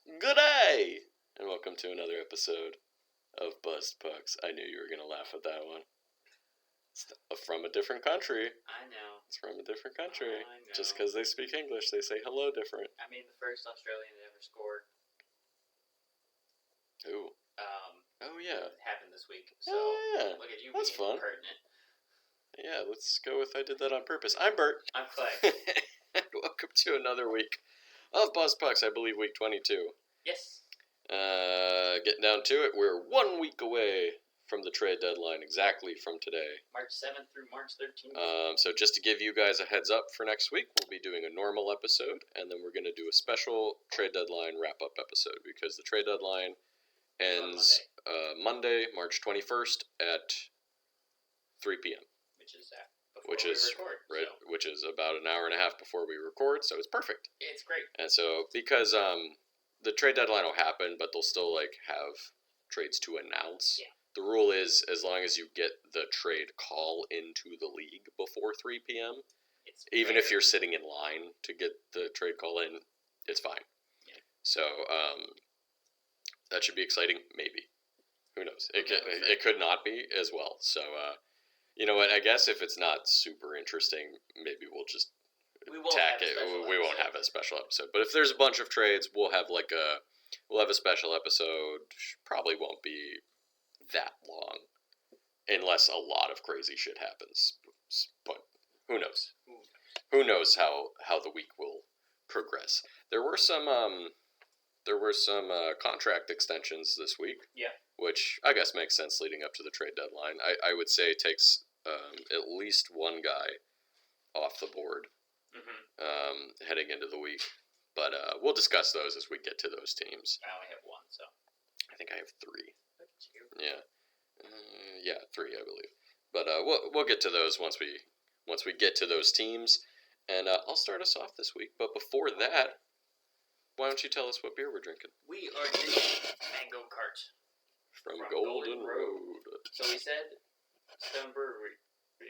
Good day, and welcome to another episode of Buzzed Pucks. I knew you were gonna laugh at that one. It's from a different country. I know. It's from a different country. I know. Just because they speak English, they say hello different. I mean, the first Australian that ever scored. Ooh. Oh yeah. It happened this week. So yeah. look at you. That's being fun. Pertinent. Yeah, let's go with I did that on purpose. I'm Bert. I'm Clay. And welcome to another week of Buzzed Pucks. I believe week 22. Yes. Getting down to it, we're 1 week away from the trade deadline, exactly from today. March 7th through March 13th. So just to give you guys a heads up for next week, we'll be doing a normal episode, and then we're going to do a special trade deadline wrap-up episode, because the trade deadline ends Monday, March 21st at 3 p.m. Which is before we record. Right, So. which is about an hour and a half before we record, so it's perfect. It's great. And so, because the trade deadline will happen, but they'll still have trades to announce. Yeah. The rule is, as long as you get the trade call into the league before 3 p.m., even if you're sitting in line to get the trade call in, it's fine. Yeah. So that should be exciting. Maybe. Who knows? It could not be as well. So you know what? I guess if it's not super interesting, maybe we'll just tack it. We won't have a special episode. But if there's a bunch of trades, we'll have a special episode. Probably won't be that long, unless a lot of crazy shit happens. But who knows? Who knows how the week will progress? There were some contract extensions this week. Yeah. Which I guess makes sense leading up to the trade deadline. I would say it takes at least one guy off the board heading into the week. But we'll discuss those as we get to those teams. I only have one, so. I think I have 3. Look at you. Yeah. Yeah, 3, I believe. But we'll get to those once we get to those teams. And I'll start us off this week. But before that, why don't you tell us what beer we're drinking? We are drinking Mango Cart. From Golden Road. So we said Stone Brewery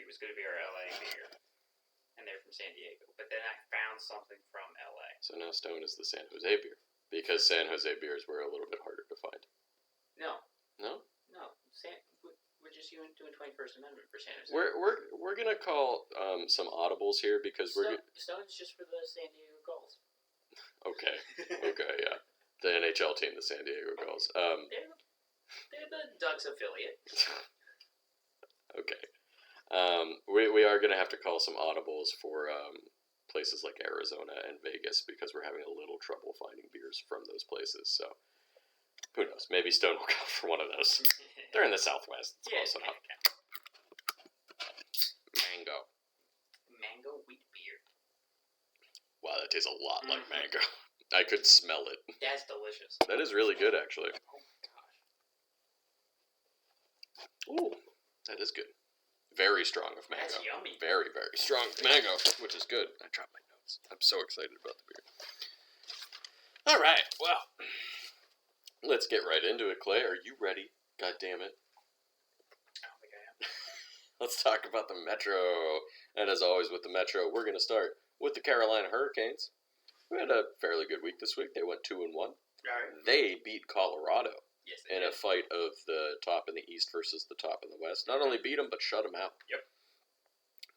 was going to be our LA beer. And they're from San Diego. But then I found something from LA. So now Stone is the San Jose beer. Because San Jose beers were a little bit harder to find. No. No? No. We're just doing 21st Amendment for San Jose. We're going to call some audibles here because Stone's just for the San Diego Gulls. Okay. Okay, yeah. The NHL team, the San Diego Gulls. They're the Ducks affiliate. Okay. We are going to have to call some audibles for places like Arizona and Vegas because we're having a little trouble finding beers from those places. So who knows? Maybe Stone will go for one of those. They're in the Southwest. It's close enough. Mango. Mango wheat beer. Wow, that tastes a lot like mango. I could smell it. That's delicious. That is really good, actually. Oh my gosh. Ooh, that is good. Very strong of mango. That's yummy. Very, very strong mango, which is good. I dropped my notes. I'm so excited about the beer. All right, well, let's get right into it. Clay, are you ready? God damn it. I don't think I am. Let's talk about the Metro. And as always with the Metro, we're going to start with the Carolina Hurricanes. We had a fairly good week this week. They went 2-1. All right. They beat Colorado. Yes, in a fight of the top in the East versus the top in the West. Not only beat them, but shut them out. Yep.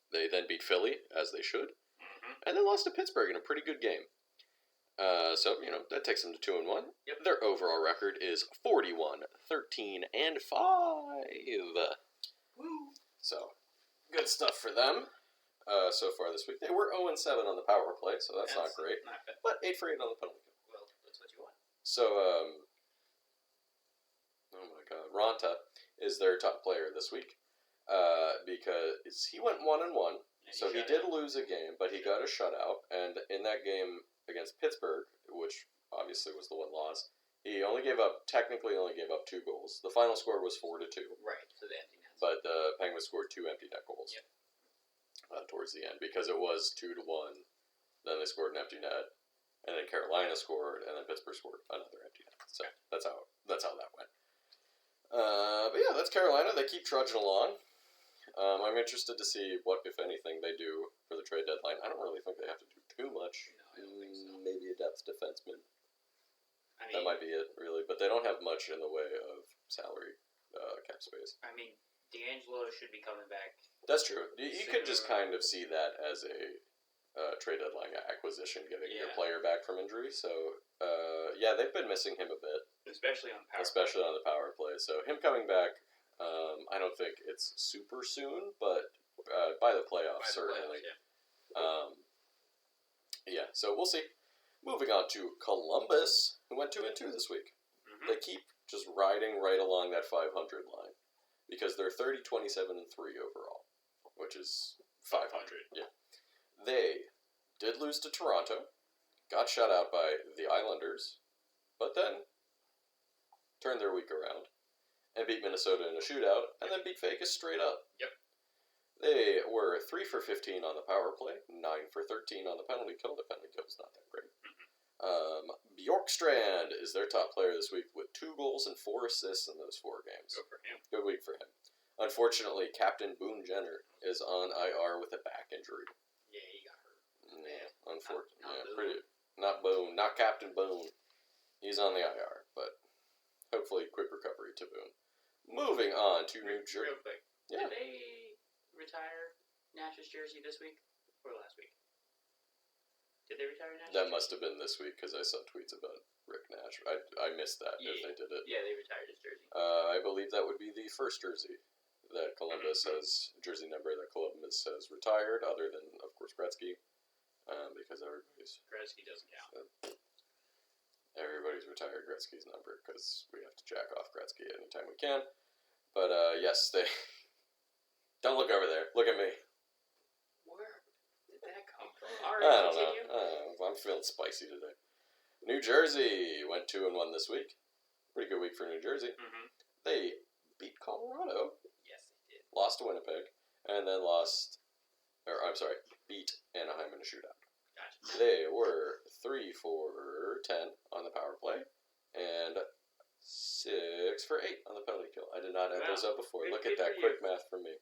They then beat Philly, as they should, and then lost to Pittsburgh in a pretty good game. So, that takes them to 2-1. Yep. Their overall record is 41, 13, and 5. Woo. So, good stuff for them so far this week. They were 0-7 on the power play, so that's not great. Not bad. But 8 for 8 on the penalty kill. Well, that's what you want. So, oh my God, Ronta is their top player this week because he went 1-1. So he did lose a game, but he got a shutout. And in that game against Pittsburgh, which obviously was the one loss, he technically only gave up 2 goals. The final score was 4-2. Right, to the empty net. But the Penguins scored 2 empty net goals towards the end because it was 2-1. Then they scored an empty net, and then Carolina scored, and then Pittsburgh scored another empty net. So that's how that went. But yeah, that's Carolina. They keep trudging along. I'm interested to see what, if anything, they do for the trade deadline. I don't really think they have to do too much. No, I don't think so. Maybe a depth defenseman. I much in the way of salary cap space. I mean, D'Angelo should be coming back. That's true. You could just Soon. kind of see that as a trade deadline acquisition, getting your Yeah. player back from injury. So, yeah, they've been missing him a bit, Especially on power. especially on the power play. So him coming back, I don't think it's super soon, but by the playoffs, certainly. Yeah, so we'll see. Moving on to Columbus, who went 2-2 this week. Mm-hmm. They keep just riding right along that 500 line because they're 30, 27, and 3 overall, which is 500. Yeah. They did lose to Toronto, got shut out by the Islanders, but then turned their week around and beat Minnesota in a shootout, and then beat Vegas straight up. Yep. They were 3 for 15 on the power play, 9 for 13 on the penalty kill. The penalty kill's not that great. Bjorkstrand is their top player this week with 2 goals and 4 assists in those 4 games. Good for him. Good week for him. Unfortunately, Captain Boone Jenner is on IR with a back injury. Yeah, he got hurt. Yeah, unfortunately. Not Yeah, Boone. not Boone, not Captain Boone. He's on the IR, but hopefully quick recovery to Boone. Moving on to New Jersey. Real quick. Yeah. Did they retire Nash's jersey this week or last week? Did they retire Nash's That jersey? must have been this week because I saw tweets about Rick Nash. I missed that if they did it. Yeah, they retired his jersey. I believe that would be the first jersey that Columbus has, jersey number that Columbus has retired, other than, of course, Gretzky, because Gretzky doesn't count. everybody's retired Gretzky's number because we have to jack off Gretzky anytime we can. But, yes, they... Don't look over there. Look at me. Where did that come from? I Alright, don't know. continue. I'm feeling spicy today. New Jersey went 2-1 this week. Pretty good week for New Jersey. Mm-hmm. They beat Colorado, Yes, they did. lost to Winnipeg, and then beat Anaheim in a shootout. Gotcha. They were 3 for 10 on the power play, and 6 for 8 on the penalty kill. I did not add those up before. Good- Look at good that for quick math from me.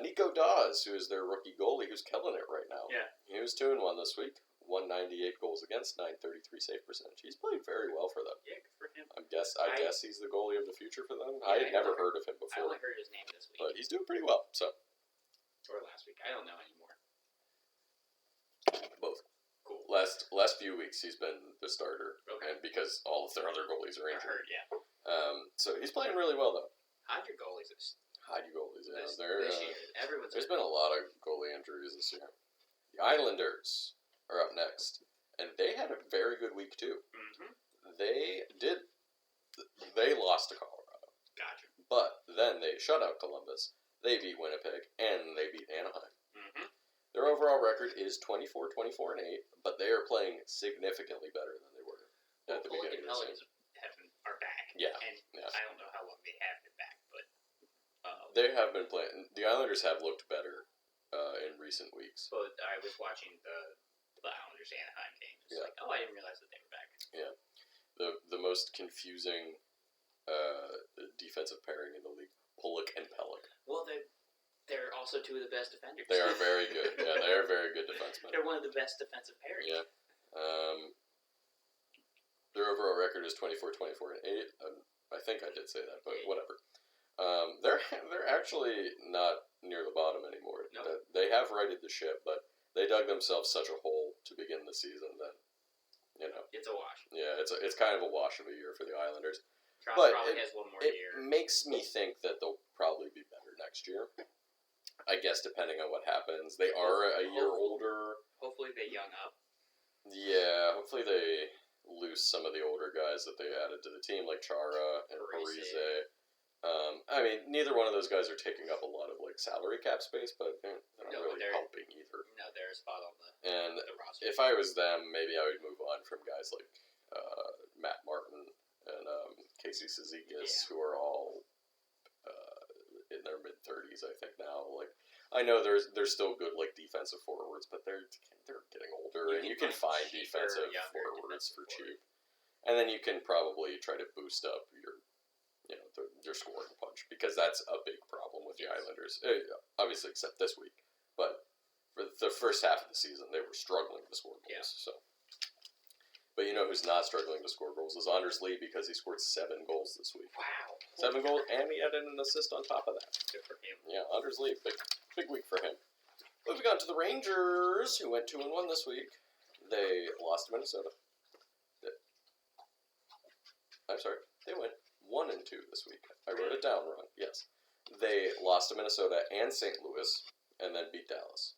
Nico Dawes, who is their rookie goalie, who's killing it right now. Yeah. He was 2-1 this week. 198 goals against, 933 save percentage. He's played very well for them. Yeah, good for him. I guess he's the goalie of the future for them. Yeah, I had I never only- heard of him I before, only heard his name this week. but he's doing pretty well. So Or last week. I don't know anymore. both Cool. last few weeks he's been the starter, Okay. and because all of their other goalies are I injured. heard, yeah. So he's playing really well though. How'd your goalies Hide you goalies, yeah. this They're, year? Everyone's there's been a lot of goalie injuries this year. The Islanders are up next, and they had a very good week too. Mm-hmm. They lost to Colorado. Gotcha. But then they shut out Columbus, they beat Winnipeg, and they beat Anaheim. Mm-hmm. Their overall record is 24, 24, and 8, but they are playing significantly better than they were at the Pollock beginning and of the Pelicans season. are back. Yeah, And yeah. I don't know how long they have been back, but They have been playing. The Islanders have looked better in recent weeks. but I was watching the Islanders Anaheim game. It's like, oh, I didn't realize that they were back. The most confusing defensive pairing in the league, Pollock and Pellick. Well, they're also two of the best defenders. They are very good. Yeah, they are very good defensemen. They're one of the best defensive pairings. Yeah. Their overall record is 24, 24, and 8. I think I did say that, but whatever. They're actually not near the bottom anymore. No. They have righted the ship, but they dug themselves such a hole to begin the season that, It's a wash. yeah, it's kind of a wash of a year for the Islanders. Trout But probably has one more It year. makes me think that they'll probably be better next year. I guess depending on what happens. They are a year older. Hopefully they young up. Yeah, hopefully they lose some of the older guys that they added to the team, like Chara and Parise. Parise. I mean, neither one of those guys are taking up a lot of salary cap space, but they're not No, really they're- helping either. No, they're a spot on And the roster. if I was them, maybe I would move on from guys like Matt Martin and Casey Cizikas, who are all in their mid-30s, I think now. Like, I know there's still good defensive forwards, but they're getting older, and you can find cheaper, defensive younger forwards for defensive cheap. And then you can probably try to boost up your scoring punch, because that's a big problem with the Islanders. Obviously, except this week, but for the first half of the season, they were struggling to score goals. Yeah. So But you know who's not struggling to score goals is Anders Lee because he scored 7 goals this week. Wow. 7 goals, and he added an assist on top of that. Good for him. Yeah, Anders Lee, big week for him. Moving on to the Rangers, who went 2-1 this week. They lost to Minnesota. I'm sorry, they went 1-2 this week. I wrote it down wrong. Yes, they lost to Minnesota and St. Louis, and then beat Dallas.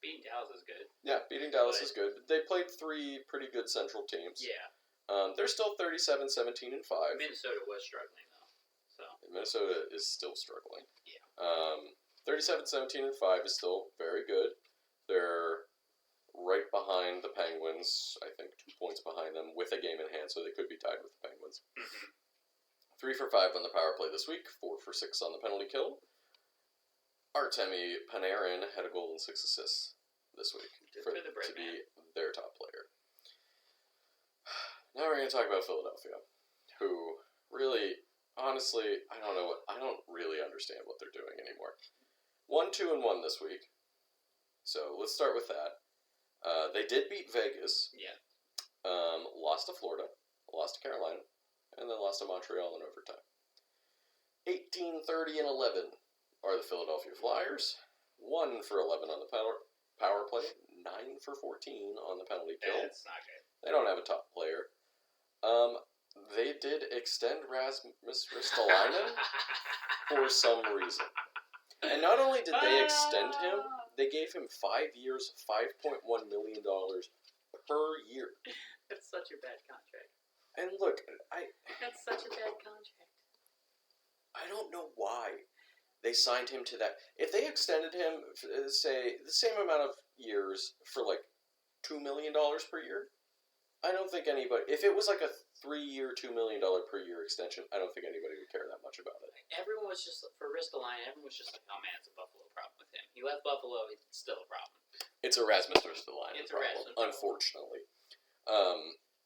Beating Dallas is good. Yeah, beating Dallas is good. They played 3 pretty good Central teams. Yeah. They're still 37, 17, and 5. Minnesota was struggling though, so Minnesota is still struggling. Yeah. 37, 17, and 5 is still very good. They're right behind the Penguins. I think 2 points behind them with a game in hand, so they could be tied with the Penguins. 3 for 5 on the power play this week. 4 for 6 on the penalty kill. Artemi Panarin had a goal and 6 assists this week to be their top player. Now we're going to talk about Philadelphia, who really, honestly, I don't really understand what they're doing anymore. 1-2-1 this week, so let's start with that. They did beat Vegas. Yeah. Lost to Florida, lost to Carolina, and then lost to Montreal in overtime. 18, 30, and 11 are the Philadelphia Flyers. 1 for 11 on the power play, 9 for 14 on the penalty kill. That's not good. They don't have a top player. They did extend Rasmus Ristolainen for some reason. And not only did they extend him, they gave him 5 years, $5.1 million per year. That's such a bad contract. And look, That's such a bad contract. I don't know why they signed him to that. If they extended him, say, the same amount of years for like $2 million per year, I don't think anybody... If it was like a 3-year, $2 million per year extension, I don't think anybody would care that much about it. Everyone was just, for Ristolainen, everyone was just like, oh man, it's a Buffalo problem with him. He left Buffalo, it's still a problem. It's a Rasmus Ristolainen problem, unfortunately.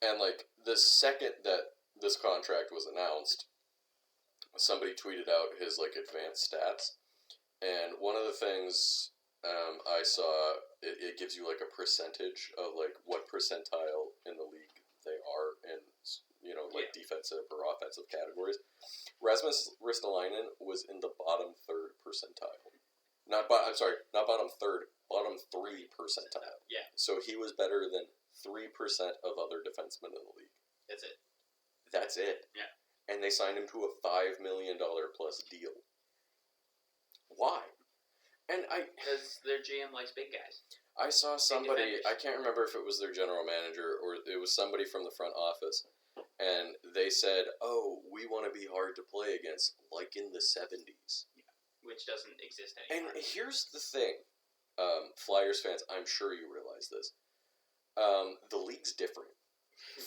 And like, the second that this contract was announced, somebody tweeted out his like advanced stats, and one of the things I saw, it gives you like a percentage of like what percentile in the league they are in, you know, like defensive or offensive categories. Rasmus Ristolainen was in the bottom 3rd percentile. Not bottom 3rd, bottom 3 percentile. Yeah. So he was better than 3% of other defensemen in the league. That's it. That's it. Yeah. And they signed him to a $5 million plus deal. Why? And because their GM likes big guys. I saw somebody, I can't remember if it was their general manager or it was somebody from the front office, and they said, oh, we want to be hard to play against, like in the 70s. Yeah. Which doesn't exist anymore. And here's the thing, Flyers fans, I'm sure you realize this. The league's different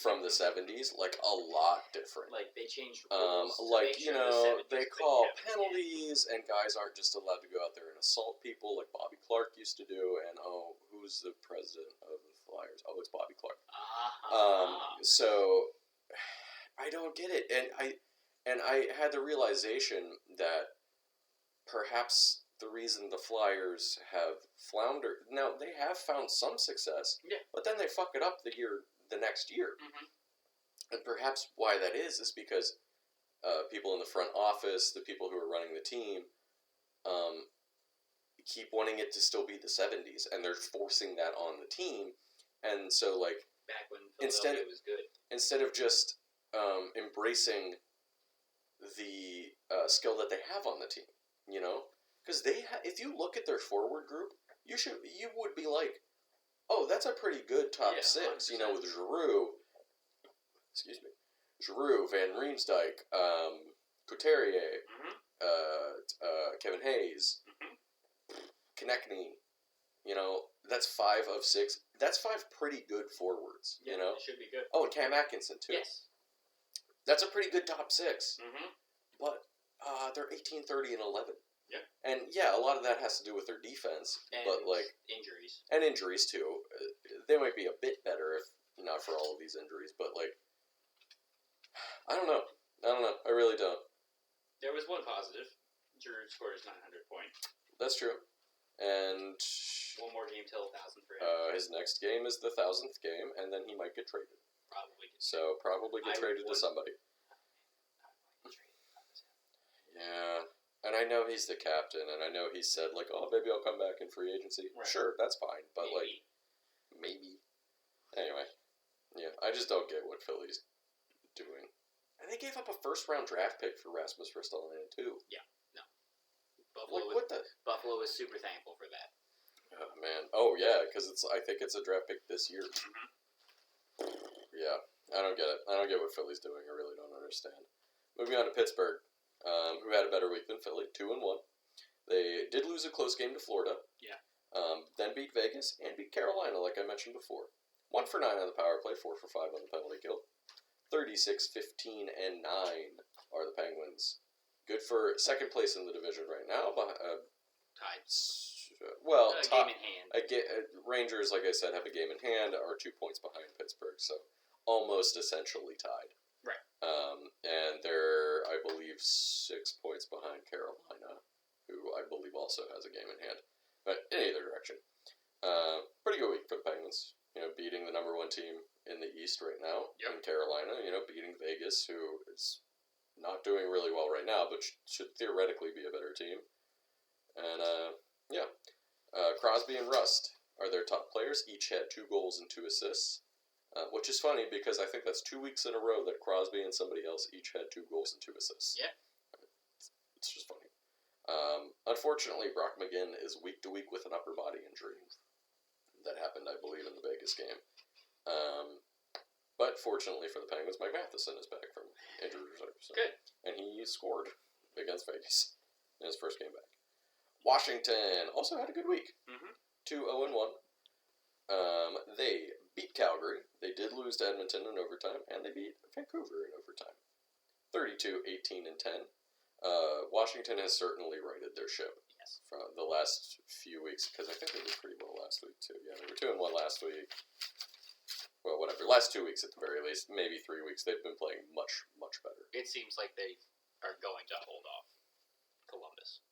from the 70s, like a lot different. Like they changed rules. Like, you know, they call penalties, and guys aren't just allowed to go out there and assault people like Bobby Clark used to do. And oh, who's the president of the Flyers? Oh, it's Bobby Clark. So I don't get it, and I had the realization that perhaps the reason the Flyers have floundered, now they have found some success, but then they fuck it up the next year. Mm-hmm. And perhaps why that is because people in the front office, the people who are running the team, keep wanting it to still be the 70s, and they're forcing that on the team. And so, like, back when Philadelphia was good, instead of just embracing the skill that they have on the team, you know, because if you look at their forward group, you would be like, oh, that's a pretty good top 6, 100%. You know, with Giroux, Van Riemsdyk, Couturier, Kevin Hayes, Konechny, you know, that's 5 of 6. That's 5 pretty good forwards, you know? It should be good. Oh, and Cam Atkinson, too. Yes. That's a pretty good top 6. Mm-hmm. But they're 18, 30, and 11. Yeah. And, yeah, a lot of that has to do with their defense. And but, like, injuries. And injuries, too. They might be a bit better if not for all of these injuries. But, like, I don't know. I really don't. There was one positive. Giroux scored his 900 point. That's true. And which One more game till 1,000 for him. his next game is the 1,000th game, and then he might get traded. Probably. So probably get traded to somebody. Trade. Yeah, and I know he's the captain, and I know he said like, "Oh, maybe I'll come back in free agency." Right. Sure, that's fine, but Maybe. maybe. Anyway, yeah, I just don't get what Philly's doing. And they gave up a first-round draft pick for Rasmus Ristolainen too. Buffalo was super thankful for that. Oh man. Oh yeah, because I think it's a draft pick this year. Mm-hmm. Yeah, I don't get it. I don't get what Philly's doing. I really don't understand. Moving on to Pittsburgh, who had a better week than Philly, 2-1. They did lose a close game to Florida. Yeah. Then beat Vegas and beat Carolina, like I mentioned before. 1 for 9 on the power play, 4 for 5 on the penalty kill. 36-15 and 9 are the Penguins. Good for second place in the division right now. Tied. Well, game in hand. Rangers, like I said, have a game in hand, are 2 points behind Pittsburgh, so almost essentially tied. Right. And they're, I believe, 6 points behind Carolina, who I believe also has a game in hand. But in either direction, pretty good week for the Penguins. Beating the number 1 team in the East right now in Carolina. Beating Vegas, who is not doing really well right now, but should theoretically be a better team. And Crosby and Rust are their top players. Each had 2 goals and 2 assists, which is funny because I think that's 2 weeks in a row that Crosby and somebody else each had 2 goals and 2 assists. Yeah. It's just funny. Unfortunately, Brock McGinn is week to week with an upper body injury. That happened, I believe, in the Vegas game. But fortunately for the Penguins, Mike Matheson is back from injury reserve. So. Good. And he scored against Vegas in his first game back. Washington also had a good week. 2-0-1. They beat Calgary. They did lose to Edmonton in overtime, and they beat Vancouver in overtime. 32-18 and 10. Washington has certainly righted their ship. Yes. From the last few weeks, because I think they did pretty well last week too. Yeah, they were 2-1 last week. Well, whatever. Last 2 weeks at the very least, maybe 3 weeks. They've been playing much, much better. It seems like they are going to hold off Columbus.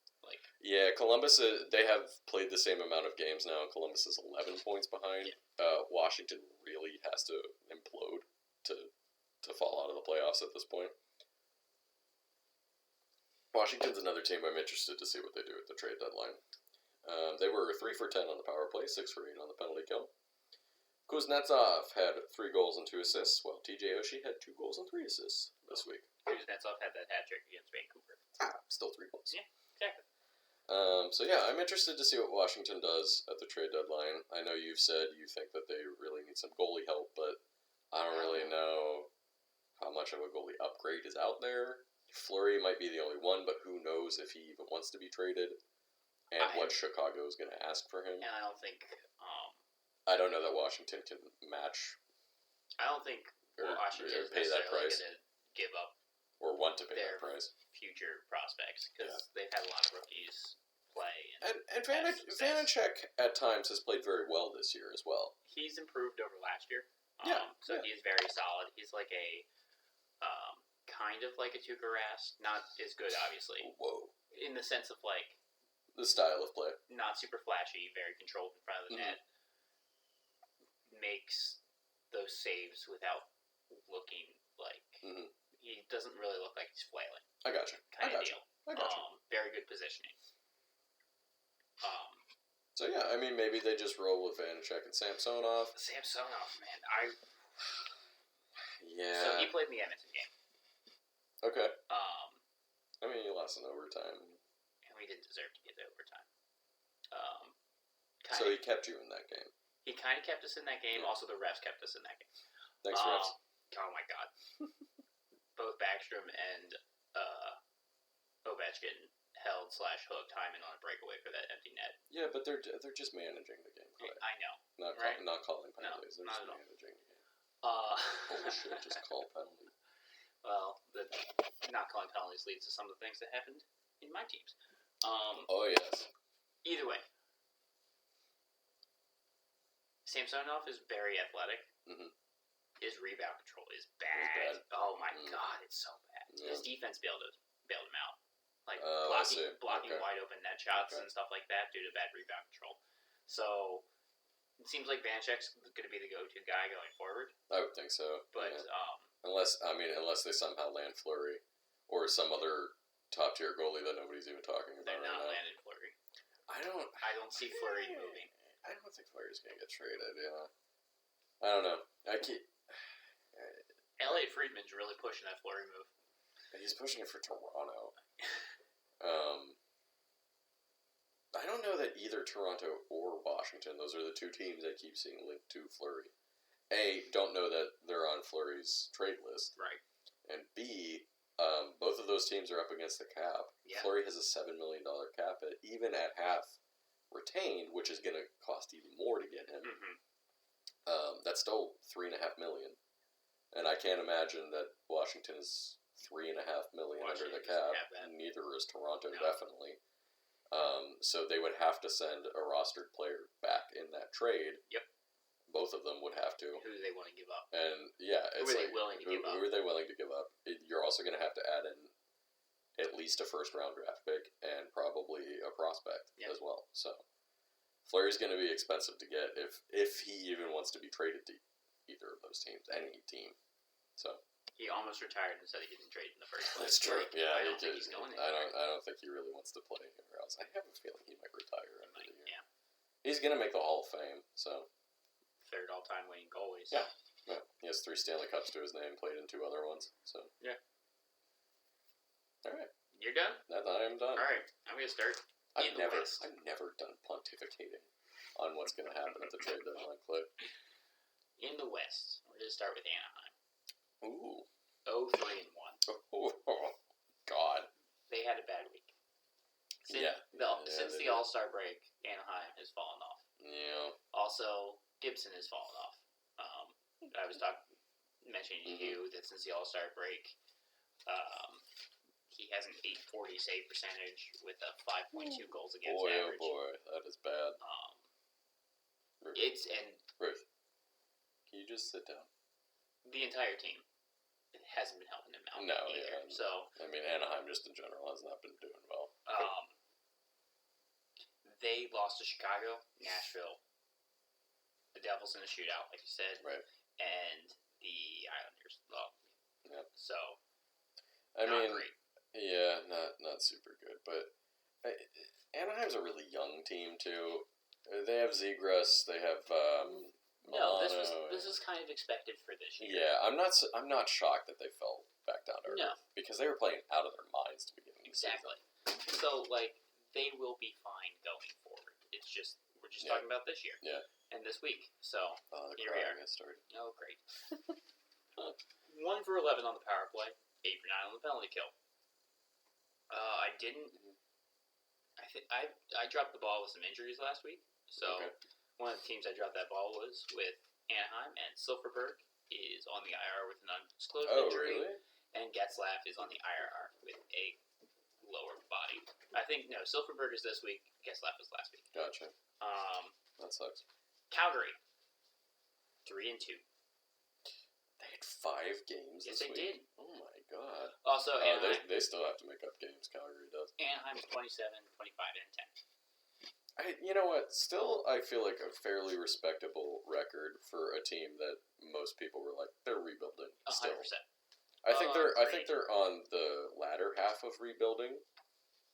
Yeah, Columbus. They have played the same amount of games now, and Columbus is 11 points behind. Yeah. Washington really has to implode to fall out of the playoffs at this point. Washington's another team I'm interested to see what they do at the trade deadline. They were 3 for 10 on the power play, 6 for 8 on the penalty kill. Kuznetsov had 3 goals and 2 assists, while TJ Oshie had 2 goals and 3 assists this week. Kuznetsov had that hat trick against Vancouver. Still 3 goals. Yeah, exactly. So yeah, I'm interested to see what Washington does at the trade deadline. I know you've said you think that they really need some goalie help, but I don't really know how much of a goalie upgrade is out there. Fleury might be the only one, but who knows if he even wants to be traded, and what Chicago is going to ask for him. And I don't think... I don't know that Washington can match. I don't think Washington is pay that price, going to give up or want to pay their that price. Future prospects, because they've had a lot of rookies play. And Vanacek at times has played very well this year as well. He's improved over last year. So he's very solid. He's like a kind of like a Tuukka Rask, not as good, obviously. Whoa. In the sense of like the style of play, not super flashy, very controlled in front of the net. Makes those saves without looking like he doesn't really look like he's flailing. I gotcha. Kind of deal. I gotcha. Very good positioning. So yeah, I mean maybe they just roll with Vanacek and Samsonov. Samsonov, man, Yeah. So he played in the Edmonton game. Okay. I mean, he lost in overtime. And we didn't deserve to get to overtime. So he kept you in that game. He kind of kept us in that game. Yeah. Also, the refs kept us in that game. Thanks, refs. Oh my God. Both Backstrom and Ovechkin held/hooked Hyman on a breakaway for that empty net. Yeah, but they're just managing the game. I know. Not calling penalties. No, they're just managing the game. Bullshit, just call penalties. Well, the not calling penalties leads to some of the things that happened in my teams. Oh, yes. Either way. Samsonov is very athletic. His rebound control is bad. Oh my God, it's so bad. Yeah. His defense bailed him out. Like blocking wide open net shots and stuff like that due to bad rebound control. So it seems like Vanecek's going to be the go-to guy going forward. I would think so. But unless they somehow land Fleury or some other top tier goalie that nobody's even talking about. They're not landing Fleury. I don't see Fleury moving. I don't think Fleury's going to get traded. Yeah. I don't know. Elliot Friedman's really pushing that Fleury move. He's pushing it for Toronto. I don't know that either Toronto or Washington, those are the two teams I keep seeing linked to Fleury. A, don't know that they're on Fleury's trade list. Right. And B, both of those teams are up against the cap. Yeah. Fleury has a $7 million cap hit, even at half retained, which is going to cost even more to get him. Mm-hmm. That's still $3.5 million. And I can't imagine that Washington is $3.5 million under the cap. Neither is Toronto, definitely. So they would have to send a rostered player back in that trade. Yep. Both of them would have to. Who do they want to give up? And yeah, who are they willing to give up? Who are they willing to give up? You're also going to have to add in at least a first round draft pick and probably a prospect as well. So Fleury's going to be expensive to get if he even wants to be traded to either of those teams, any team. So he almost retired and said he didn't trade in the first place. That's true. Yeah, I don't think he's going anywhere. I don't think he really wants to play anywhere else. I have a feeling he might retire after the year. Yeah. He's going to make the Hall of Fame. So third all-time winning goalies. Yeah. He has 3 Stanley Cups to his name, played in 2 other ones. So yeah. All right. You're done? I am done. All right. I'm going to start. I've never done pontificating on what's going to happen at the trade deadline, Clay. In the West, we're going to start with Anaheim. Ooh. 0-3-1. Oh, God. They had a bad week. Since the All-Star break, Anaheim has fallen off. Yeah. Also, Gibson has fallen off. I was mentioning to you that since the All-Star break, he has an .840 save percentage with a 5.2 goals against average. Oh boy, that is bad. Ruth, can you just sit down? The entire team hasn't been helping him out. No, either. yeah. So I mean, Anaheim just in general has not been doing well. They lost to Chicago, Nashville, the Devils in a shootout, like you said, right, and the Islanders. Well, yeah. So, great. Yeah, not super good, but Anaheim's a really young team too. They have Zegras. They have No, this was kind of expected for this year. Yeah, I'm not shocked that they fell back down to earth because they were playing out of their minds to begin with. Exactly. So they will be fine going forward. It's just we're just talking about this year. Yeah. And this week. So here we are. Started. Oh, great. 1 for 11 on the power play, 8 for 9 on the penalty kill. I didn't. I dropped the ball with some injuries last week. So one of the teams I dropped that ball was with Anaheim, and Silfverberg is on the IR with an undisclosed injury. Really? And Getzlaf is on the IR with a lower body. I think Silfverberg is this week. Getzlaf was last week. Gotcha. That sucks. Calgary, 3-2. They had 5 games. Yes, this they week. did. Oh my god. Also, Anaheim, they still have to make up games. Calgary does. Anaheim's 27, 25, and 10. You know what? Still, I feel like a fairly respectable record for a team that most people were like they're rebuilding. 100%. I think they're on the latter half of rebuilding,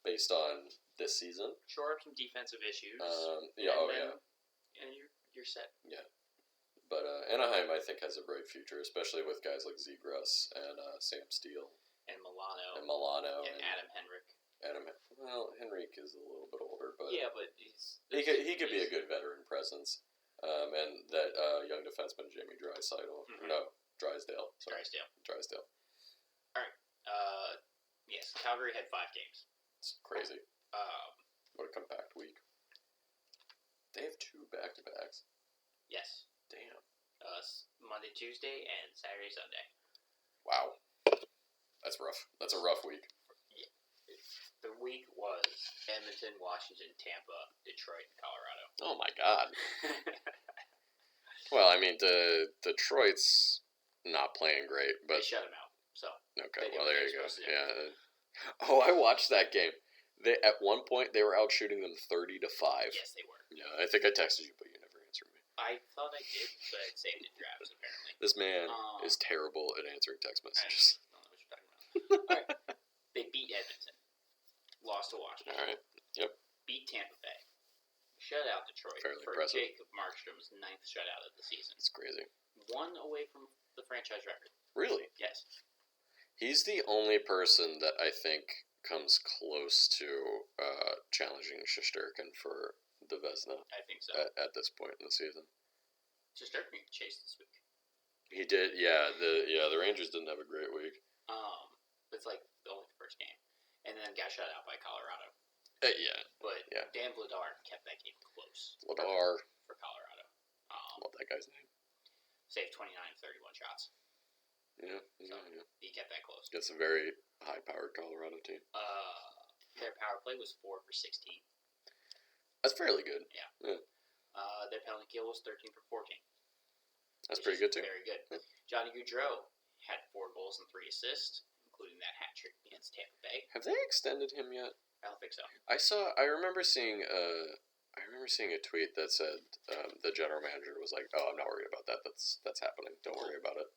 based on this season. Shore up some defensive issues. And you're set. Yeah, but Anaheim I think has a bright future, especially with guys like Zegras and Sam Steele and Milano and Adam Henrik. Henrik is a little bit older, but but he could be a good veteran presence. And that young defenseman Jamie Drysdale. Mm-hmm. No, Drysdale. Sorry. Drysdale. All right. Yes, Calgary had 5 games. It's crazy. What a compact week. They have 2 back-to-backs. Yes. Damn. Monday, Tuesday, and Saturday, Sunday. Wow. That's rough. That's a rough week. Yeah. The week was Edmonton, Washington, Tampa, Detroit, and Colorado. Oh my god. Well, I mean, Detroit's not playing great, but they shut him out. So okay, well there you go. Yeah. Oh, I watched that game. At one point they were out shooting them 30-5. Yes, they were. Yeah, I think I texted you, but you never answered me. I thought I did, but I saved it drafts apparently. This man is terrible at answering text messages. I don't know what you're talking about. All right, they beat Edmonton, lost to Washington. All right. Yep. Beat Tampa Bay. Shut out Detroit. Fairly for impressive. Jacob Markstrom's 9th shutout of the season. It's crazy. One away from the franchise record. Really? Yes. He's the only person that I think comes close to challenging Shesterkin for the Vezina. I think so. At this point in the season. Shesterkin chased this week. He did, yeah. The Rangers didn't have a great week. It's like only the first game, and then got shut out by Colorado. Yeah. But yeah. Dan Vladar kept that game close. Vladar. For Colorado. What that guy's name? Saved 29 of 31 shots. Yeah. So he kept that close. It's a very high-powered Colorado team. Their power play was 4 for 16. That's fairly good. Yeah. Their penalty kill was 13 for 14. That's pretty good too. Very good. Yeah. Johnny Gaudreau had 4 goals and 3 assists, including that hat trick against Tampa Bay. Have they extended him yet? I don't think so. I remember seeing a tweet that said the general manager was like, "Oh, I'm not worried about that. That's happening. Don't worry about it."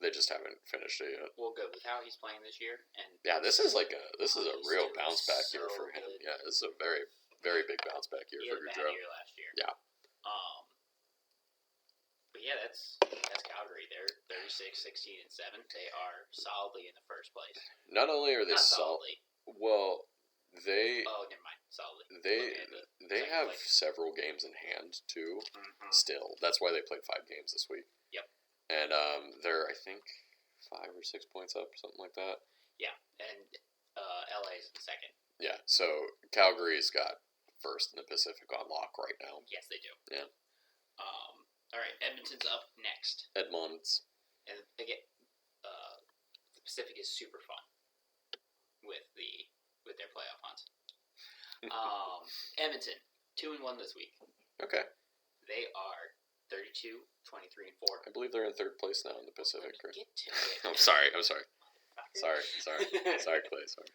They just haven't finished it yet. Well, good with how he's playing this year, and yeah, this is a real bounce back year so for him. good. Yeah, this is a very, very big bounce back year he for had a bad Gaudreau. year last year. Yeah. But yeah, that's Calgary. They're 36, 16, and 7. They are solidly in the first place. Not only are they Not solidly. Well, they. Oh, never mind. Solidly. They have several games in hand too. Mm-hmm. Still, that's why they played 5 games this week. Yep. And they're, I think, 5 or 6 points up, something like that. Yeah, and LA's in second. Yeah, so Calgary's got first in the Pacific on lock right now. Yes, they do. Yeah. All right, Edmonton's up next. Edmonds. And they get the Pacific is super fun with their playoff hunts. Edmonton 2-1 this week. Okay. They are 32, 23, and 4. I believe they're in 3rd place now in the Pacific. Let me get to it. I'm sorry. Sorry, Clay. Sorry.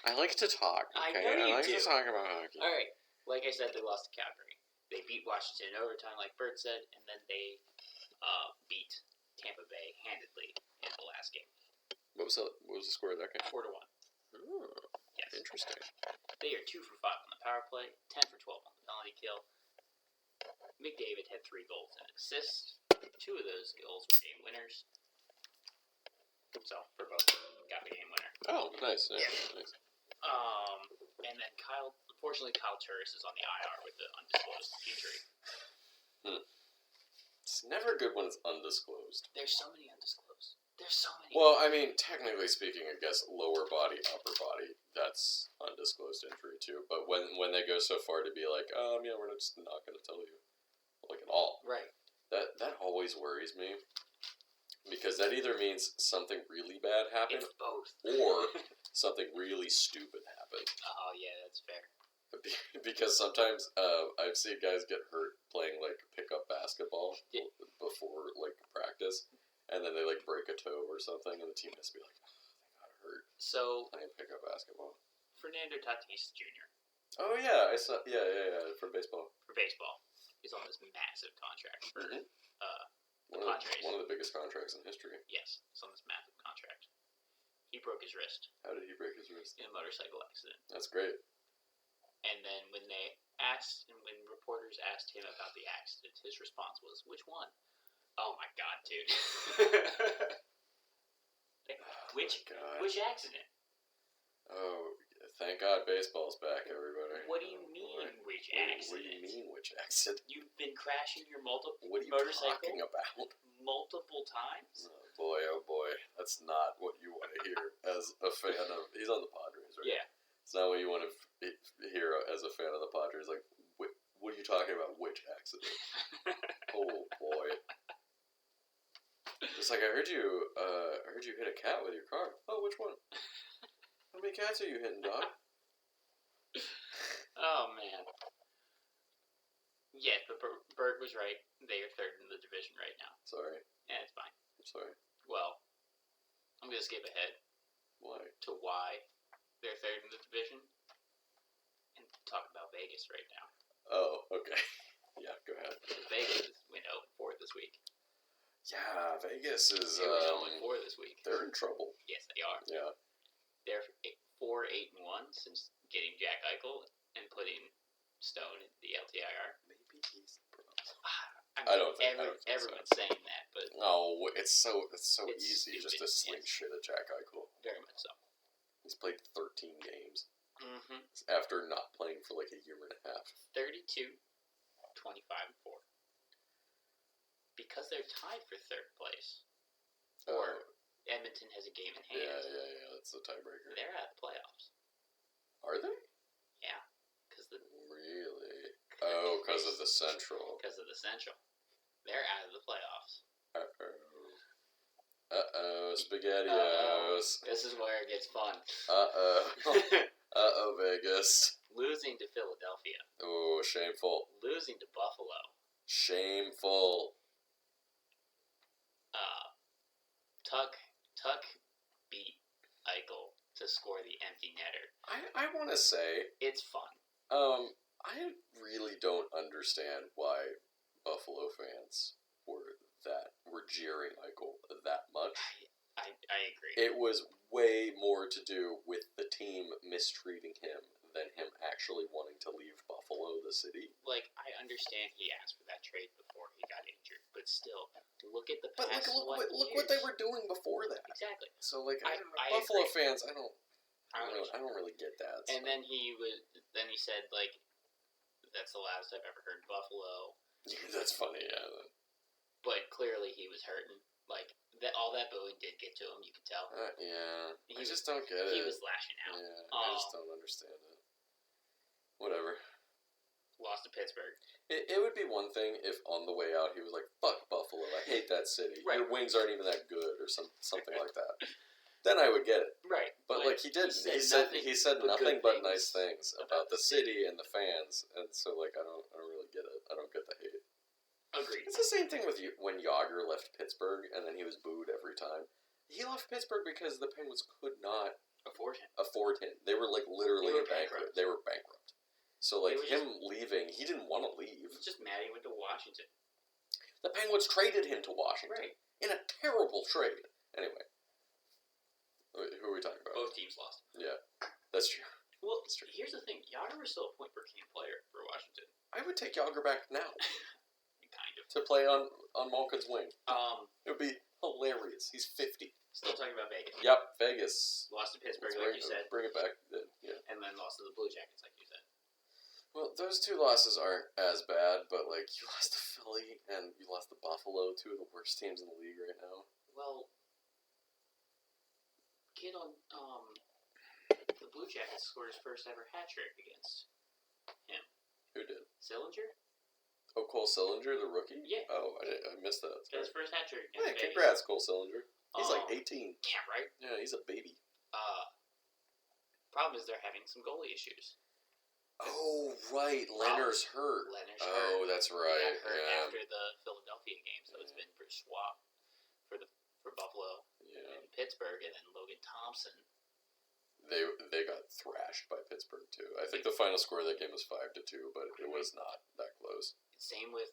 I like to talk. Okay? I know you I like do. to talk about hockey. All right. Like I said, they lost to Calgary. They beat Washington in overtime, like Bert said, and then they beat Tampa Bay handedly in the last game. What was the score of that game? 4-1. Oh, Yes. interesting. They are 2 for 5 on the power play, 10 for 12 on the penalty kill. McDavid had 3 goals and an assist. 2 of those goals were game winners. So, for both, got the game winner. Oh, nice. Yeah. Nice. And then unfortunately, Kyle Turris is on the IR with the undisclosed injury. It's never good when it's undisclosed. There's so many undisclosed. There's so many. Well, I mean, technically speaking, I guess lower body, upper body, that's undisclosed injury too. But when they go so far to be like, yeah, we're just not going to tell you, like at all. Right. That always worries me. Because that either means something really bad happened, It's both. or something really stupid happened. Oh yeah, that's fair. Because sometimes I've seen guys get hurt playing like pickup basketball before like practice, and then they like break a toe or something, and the team has to be like, oh, they got hurt So playing pickup basketball. Fernando Tatis Jr. Oh yeah, I saw. Yeah, for baseball. for baseball is on this massive contract for Padres. One of the biggest contracts in history. Yes, it's on this massive contract. He broke his wrist How did he break his wrist? in a motorcycle accident. That's great. And then when reporters asked him about the accident, his response was, "Which one?" Oh my god, dude! Which accident? Oh, thank God baseball's back, everybody. What do you mean, which accident? What do you mean, which accident? You've been crashing your What are you motorcycle talking about? multiple times. Oh boy, that's not what you want to hear as a fan of. He's on the Padres, right? Yeah. It's not what you want to hear as a fan of the Padres. Like, what are you talking about? Which accident? Oh boy. It's like I heard you hit a cat with your car. Oh, which one? How many cats are you hitting, dog? Oh man. Yeah, but Bert was right. They are 3rd in the division right now. Sorry. Yeah, it's fine. I'm sorry. Well, I'm gonna skip ahead Why? to why They're third in the division. And talk about Vegas right now. Oh, okay. Yeah, go ahead. Vegas went 0-4 this week. Yeah, Vegas is. They were 0-4 this week. They're in trouble. Yes, they are. Yeah. They're 4-8-1 since getting Jack Eichel and putting Stone in the LTIR. Maybe he's the problem. I don't think everyone's saying that, but no, it's so it's easy stupid, just to sling shit at Jack Eichel. very much so. He's played 13 games Mm-hmm. after not playing for like a year and a half. 32, 25, and 4. Because they're tied for third place, or Edmonton has a game in hand. Yeah. That's the tiebreaker. They're out of the playoffs. Are they? Yeah, because Really? Oh, because of the Central. Because of the Central, they're out of the playoffs. SpaghettiOs. This is where it gets fun. Vegas. Losing to Philadelphia. Oh, shameful. Losing to Buffalo. Shameful. Tuck beat Eichel to score the empty netter. I want to say, It's fun. I really don't understand why Buffalo fans were jeering Eichel that much. I agree. It was way more to do with the team mistreating him than him actually wanting to leave Buffalo, the city. Like, I understand he asked for that trade before he got injured, but still, look at the But past look what years. they were doing before that. Exactly. So like, I Buffalo agree. fans, I don't really get that. And then he said, like, that's the last I've ever heard Buffalo. That's funny, yeah. But clearly he was hurting. Like, all that booing did get to him, you could tell. Yeah. I just don't get it. He was lashing out. Yeah, I just don't understand it. Whatever. Lost to Pittsburgh. It would be one thing if on the way out he was like, "Fuck Buffalo, I hate that city. Right. Your wings aren't even that good," or something like that. Then I would get it. Right. But like he didn't. He said nothing but nice things about the city and the fans, and so like I don't really get it. I don't get the hate. Agreed. It's the same thing with when Yager left Pittsburgh and then he was booed every time. He left Pittsburgh because the Penguins could not afford him. They were like literally bankrupt. They were bankrupt. So like They were him leaving, he didn't want to leave. It's just mad he went to Washington. The Penguins traded him to Washington in a terrible trade. Anyway, who are we talking about? Both teams lost. Yeah, that's true. Well, here's the thing. Yager was still a point per game player for Washington. I would take Yager back now. Kind of. To play on Malkin's wing. It would be hilarious. He's 50. Still talking about Vegas. Yep, Vegas. Lost to Pittsburgh, like you said. Bring it back. Yeah. And then lost to the Blue Jackets, like you said. Well, those two losses aren't as bad, but like you lost to Philly and you lost to Buffalo, two of the worst teams in the league right now. Well, kid on the Blue Jackets scored his first ever hat trick against him. Who did? Sillinger? Oh, Cole Sillinger, the rookie? Yeah. Oh, I missed that. Got his first hat trick. Hey, congrats, Cole Sillinger. He's like 18. Yeah, right? Yeah, he's a baby. Problem is they're having some goalie issues. Oh, right. Leonard's hurt. Oh, that's right. He got hurt after the Philadelphia game, so it's been pretty swap for Buffalo and Pittsburgh, and then Logan Thompson. They got thrashed by Pittsburgh too. I think the final score of that game was 5-2, but it was not that close. Same with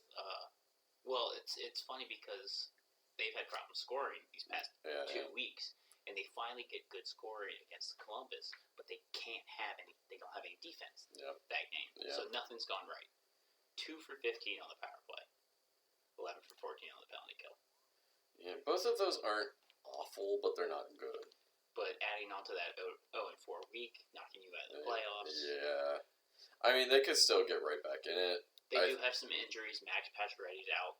well, it's funny because they've had problems scoring these past 2 weeks, and they finally get good scoring against Columbus, but they can't have any. They don't have any defense that game, so nothing's gone right. 2 for 15 on the power play, 11 for 14 on the penalty kill. Yeah, both of those aren't awful, but they're not good. But adding on to that 0-4 week, knocking you out of the playoffs. Yeah, I mean they could still get right back in it. They do have some injuries. Max Pacioretty's out.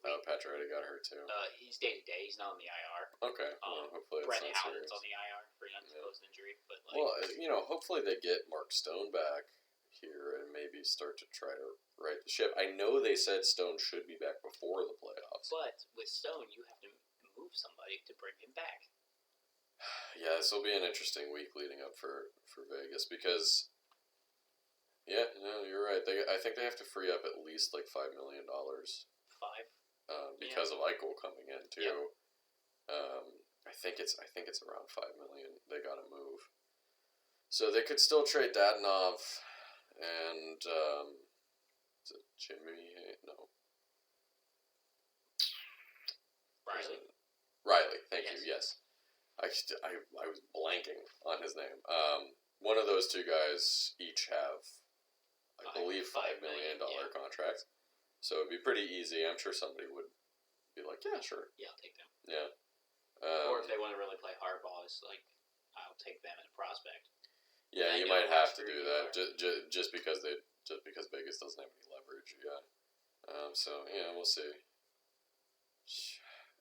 Oh, Pacioretty got hurt too. He's day to day. He's not on the IR. Okay. Well, hopefully Brett it's not Howland's serious. on the IR for an undisclosed injury. But hopefully they get Mark Stone back here and maybe start to try to right the ship. I know they said Stone should be back before the playoffs. But with Stone, you have to move somebody to bring him back. Yeah, this will be an interesting week leading up for Vegas because. Yeah, no, you're right. I think they have to free up at least like $5 million. Because of Eichel coming in too. Yep. I think it's around $5 million. They got to move. So they could still trade Dadonov and is it Jimmy? No, Riley. Riley. Thank Yes. you. Yes, I was blanking on his name. One of those two guys each have, I believe, $5 million yeah. contracts. So it'd be pretty easy. I'm sure somebody would be like, yeah, sure. Yeah, I'll take them. Yeah. Or if they want to really play hardball, it's like, I'll take them as a prospect. Yeah, And you go might have to after do you that or- just because Vegas doesn't have any leverage. Yeah. So yeah, we'll see.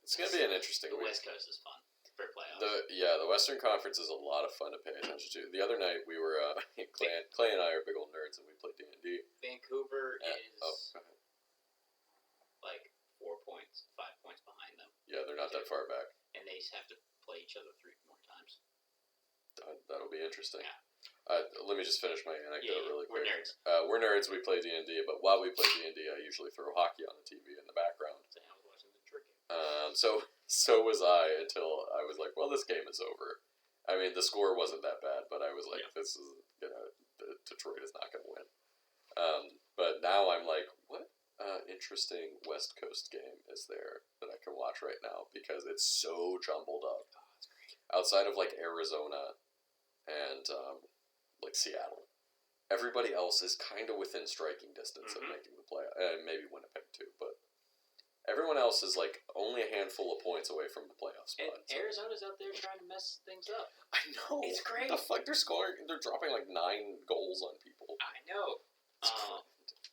It's gonna be an interesting The week. West Coast is fun for playoffs. The Western Conference is a lot of fun to pay attention to. The other night we were Clay and I are big old nerds and we played D&D. Vancouver is go ahead. like 4 points, 5 points behind them, Yeah, they're not that far back. and they have to play each other 3 more times. That'll be interesting. Yeah. Let me just finish my anecdote really quick. We're nerds. We're nerds. We play D&D, but while we play D&D, I usually throw hockey on the TV in the background. So I was watching the trick game. So was I until I was like, well, this game is over. I mean, the score wasn't that bad, but I was like, this is Detroit is not gonna win. But now I'm like, what interesting West Coast game is there that I can watch right now because it's so jumbled up. Oh, that's great. Outside of like Arizona and like Seattle, everybody else is kind of within striking distance of making the play. Maybe Winnipeg too, but everyone else is like only a handful of points away from the playoff spot. And Arizona's out there trying to mess things up. I know. It's great. What the fuck? They're scoring. They're dropping like 9 goals on people. I know.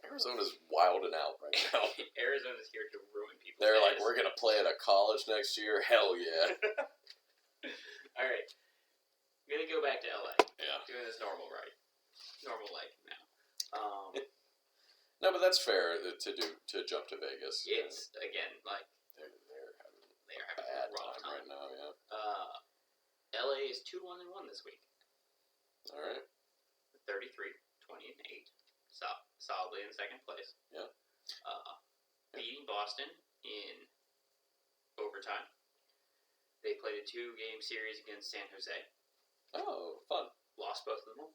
Arizona's wilding out right now. Arizona's here to ruin people. They're like, we're gonna play at a college next year. Hell yeah. All right. I'm gonna go back to LA. Yeah. Doing this normal life now. No, but that's fair to jump to Vegas. It's again like they're having bad a rough time right now. Yeah. LA is 2-1-1 this week. All right. 33, 20, and 8. Solidly in second place. Yeah. Beating Boston in overtime. They played a 2-game series against San Jose. Oh, fun. Lost both of them.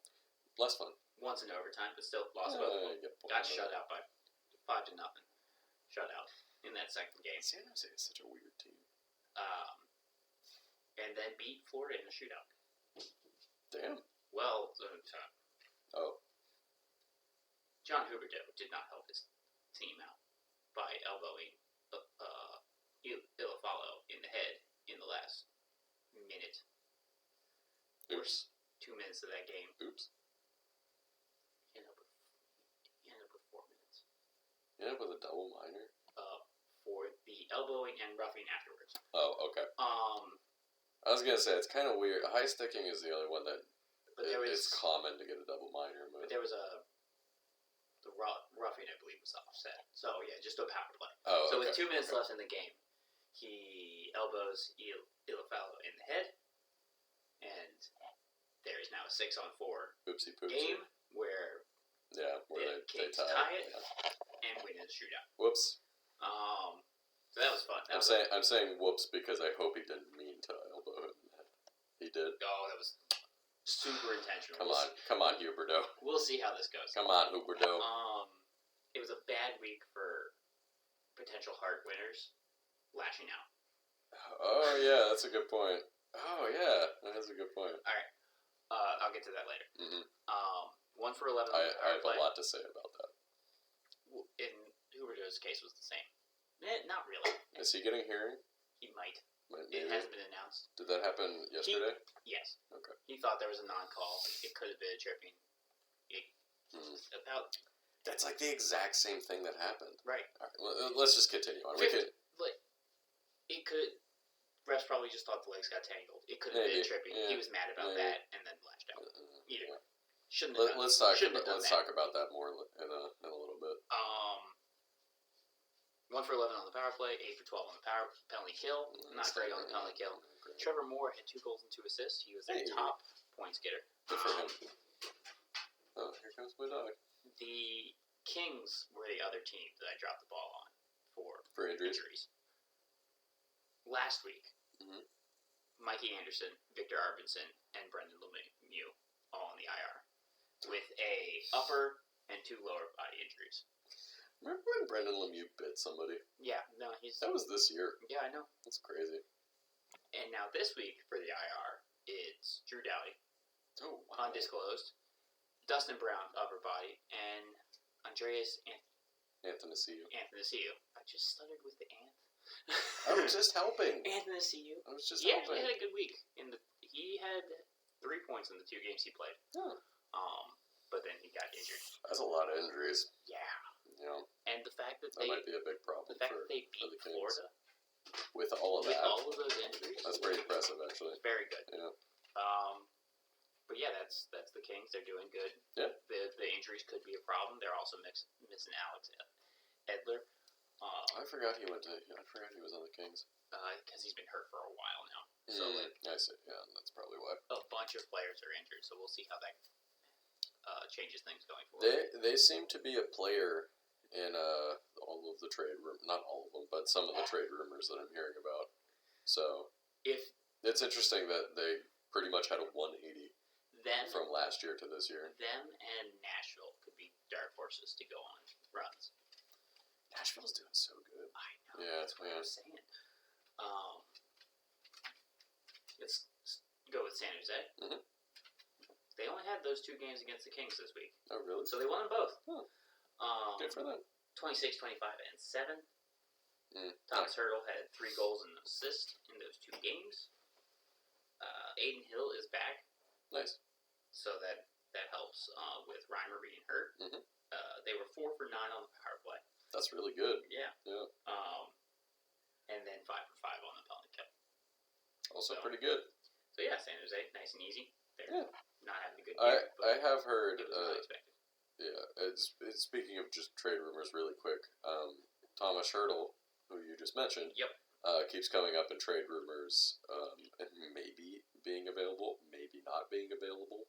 Less fun. Once in overtime, but still lost both of them. Got shut out by 5-0. Shut out in that second game. San Jose is such a weird team. And then beat Florida in a shootout. Damn. Well, John Huberdeau did not help his team out by elbowing Iafallo in the head in the last minute. Oops. 2 minutes of that game. Oops. He ended up with 4 minutes. You end up with a double minor? For the elbowing and roughing afterwards. Oh, okay. I was gonna say, it's kind of weird. High sticking is the only one that it's common to get a double minor. But there was the roughing, I believe, was offset. So, yeah, just a power play. Oh, so okay. with 2 minutes left in the game, he elbows Iafallo in the head, and there is now a 6-on-4 Oopsie poopsie. game where they Kings tie it yeah. and win in the shootout. Whoops. So that was fun. I'm saying whoops because I hope he didn't mean to elbow him. He did. Oh, that was super intentional. Come on, Huberdeau. We'll see how this goes. Come on, Huberdeau. It was a bad week for potential Hart winners lashing out. Oh yeah, that's a good point. Oh yeah, that's a good point. All right, I'll get to that later. Mm-hmm. 1 for 11. I have a lot to say about that. In Huberdeau's case, was the same. Not really. Is he getting hearing? He might. Maybe. It hasn't been announced. Did that happen yesterday? Yes. Okay. He thought there was a non-call. It could have been a tripping. About. That's like the exact same thing that happened. Right. All right, let's just continue on. It could. Refs probably just thought the legs got tangled. It could have been tripping. Yeah, he was mad about that and then lashed out. Either way. Shouldn't have Let's talk about that more in a little bit. 1 for 11 on the power play, 8 for 12 on the power penalty kill. Not great on the penalty kill. Trevor Moore had 2 goals and 2 assists. He was their top points getter. Good for him. Oh, here comes my dog. The Kings were the other team that I dropped the ball on for injuries. Last week, Mikey Anderson, Victor Arvidsson, and Brendan Lemieux all on the IR, with a upper and 2 lower body injuries. Remember when Brendan Lemieux bit somebody? Yeah, no, That was this year. Yeah, I know. That's crazy. And now this week for the IR, it's Drew Doughty, Oh, wow. undisclosed, Dustin Brown, upper body, and Andreas Athanasiou. I just stuttered with the Anth. I was just helping. Anthony I was just He helping. actually had a good week. He had 3 points in the 2 games he played. Oh. But then he got injured. That's a lot of injuries. Yeah. Yeah. And the fact that That might be a big problem that for they for beat the Kings. Florida With all of with that. all of those injuries, That's pretty impressive, actually. very good. Yeah. But yeah, that's the Kings. They're doing good. Yeah. The injuries could be a problem. They're also missing Alex Edler. I forgot he was on the Kings. Because he's been hurt for a while now. So I see. Yeah, that's probably why. a bunch of players are injured. So we'll see how that changes things going forward. They seem to be a player in all of the trade not all of them, but some of the trade rumors that I'm hearing about. So If it's interesting that they pretty much had a 180 them from last year to this year. and Nashville could be dark horses to go on runs. Nashville's doing so good. I know. Yeah, That's what I was saying. Let's go with San Jose. Mhm. They only had those 2 games against the Kings this week, Oh, really? so they won them both. Huh. Good for them. 26, 25, and 7. Mm. Thomas Hurdle had 3 goals and an assist in those 2 games. Aiden Hill is back, Nice. so that helps with Reimer being hurt. Mhm. They were 4 for 9 on the power play. That's really good. Yeah. Yeah. And then 5 for 5 on the penalty kill. Also So- pretty good. So yeah, San Jose, nice and easy. They're Yeah. not having a good year, but I have heard. it was not expected. Yeah. It's speaking of just trade rumors, really quick. Thomas Hurdle, who you just mentioned. Yep. Keeps coming up in trade rumors. And maybe being available, maybe not being available.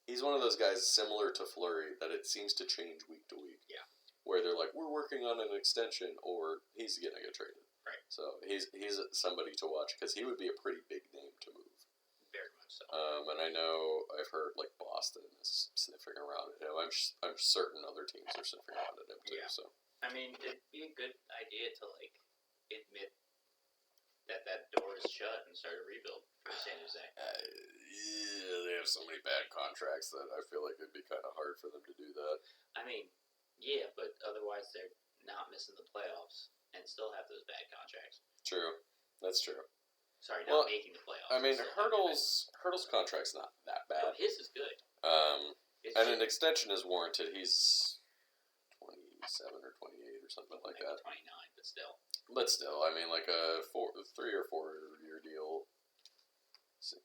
He's one of those guys similar to Fleury that it seems to change week to week. Yeah. Where they're like, we're working on an extension, or he's gonna get traded. Right. So he's somebody to watch because he would be a pretty big name to move. Very much so. And I know I've heard like Boston is sniffing around at him. I'm certain other teams are sniffing around at him too. Yeah. So I mean, it'd be a good idea to admit that door is shut and start a rebuild for San Jose. yeah, they have so many bad contracts that I feel like it'd be kind of hard for them to do that. I mean, yeah, but otherwise they're not missing the playoffs and still have those bad contracts. True, that's true. Sorry, Well, not making the playoffs. I mean, Still having Hurdle's contract's not that bad- No, bad. his is good. It's And just an extension is warranted. He's 27 or 28 or something like maybe that. 29, but still. But still, I mean, like a 3 or 4 year deal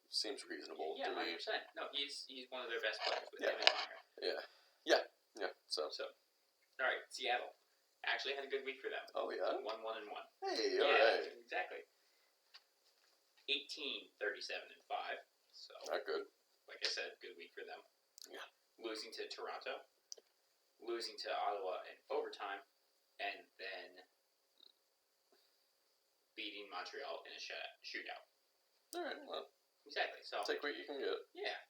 seems reasonable Yeah, to me. 100%. No, he's one of their best players with Yeah. him and Meyer. Yeah. So, So, all right, Seattle actually had a good week for them. oh yeah. 1-1-1. Hey, Yeah, all right. exactly. 18-37-5. So, Not good. like I said, good week for them. Yeah. Losing to Toronto, losing to Ottawa in overtime, and then beating Montreal in a shootout. All right. Well, Exactly. So, take what you can get. yeah.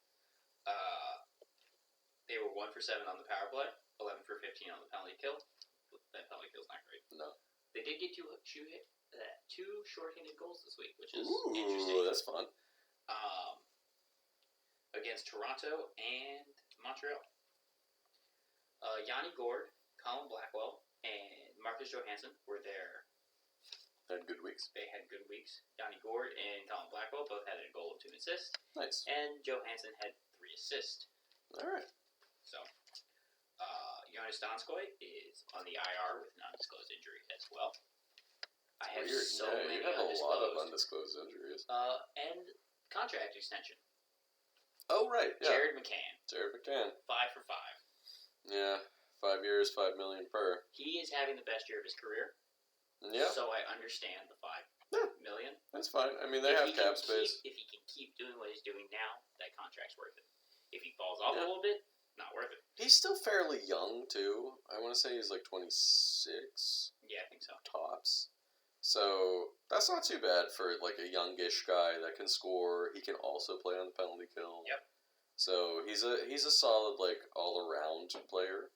They were 1 for 7 on the power play, 11 for 15 on the penalty kill. That penalty kill's not great. No. They did get 2 short-handed goals this week, which is Ooh, interesting. that's fun. Against Toronto and Montreal. Yanni Gord, Colin Blackwell, and Marcus Johansson were there. Had good weeks. They had good weeks. Yanni Gord and Colin Blackwell both had a goal and 2 assists, Nice. and Johansson had 3 assists. All right. So, Jonas Donskoy is on the IR with an undisclosed injury as well. I have Weird. so Yeah, many you have a lot of undisclosed. undisclosed injuries. And contract extension. Oh, right. Yeah. Jared McCann, Jared McCann. 5 for 5. Yeah. 5 years, $5 million per. He is having the best year of his career. Yeah. So I understand the $5 Yeah. million. That's fine. I mean, they If have he can cap space. if he can keep doing what he's doing now, that contract's worth it. If he falls off Yeah. a little bit, not worth it. He's still fairly young, too. I want to say he's like 26 Yeah, I think so. tops. So that's not too bad for like a youngish guy that can score. He can also play on the penalty kill. Yep. So he's a solid like all around player,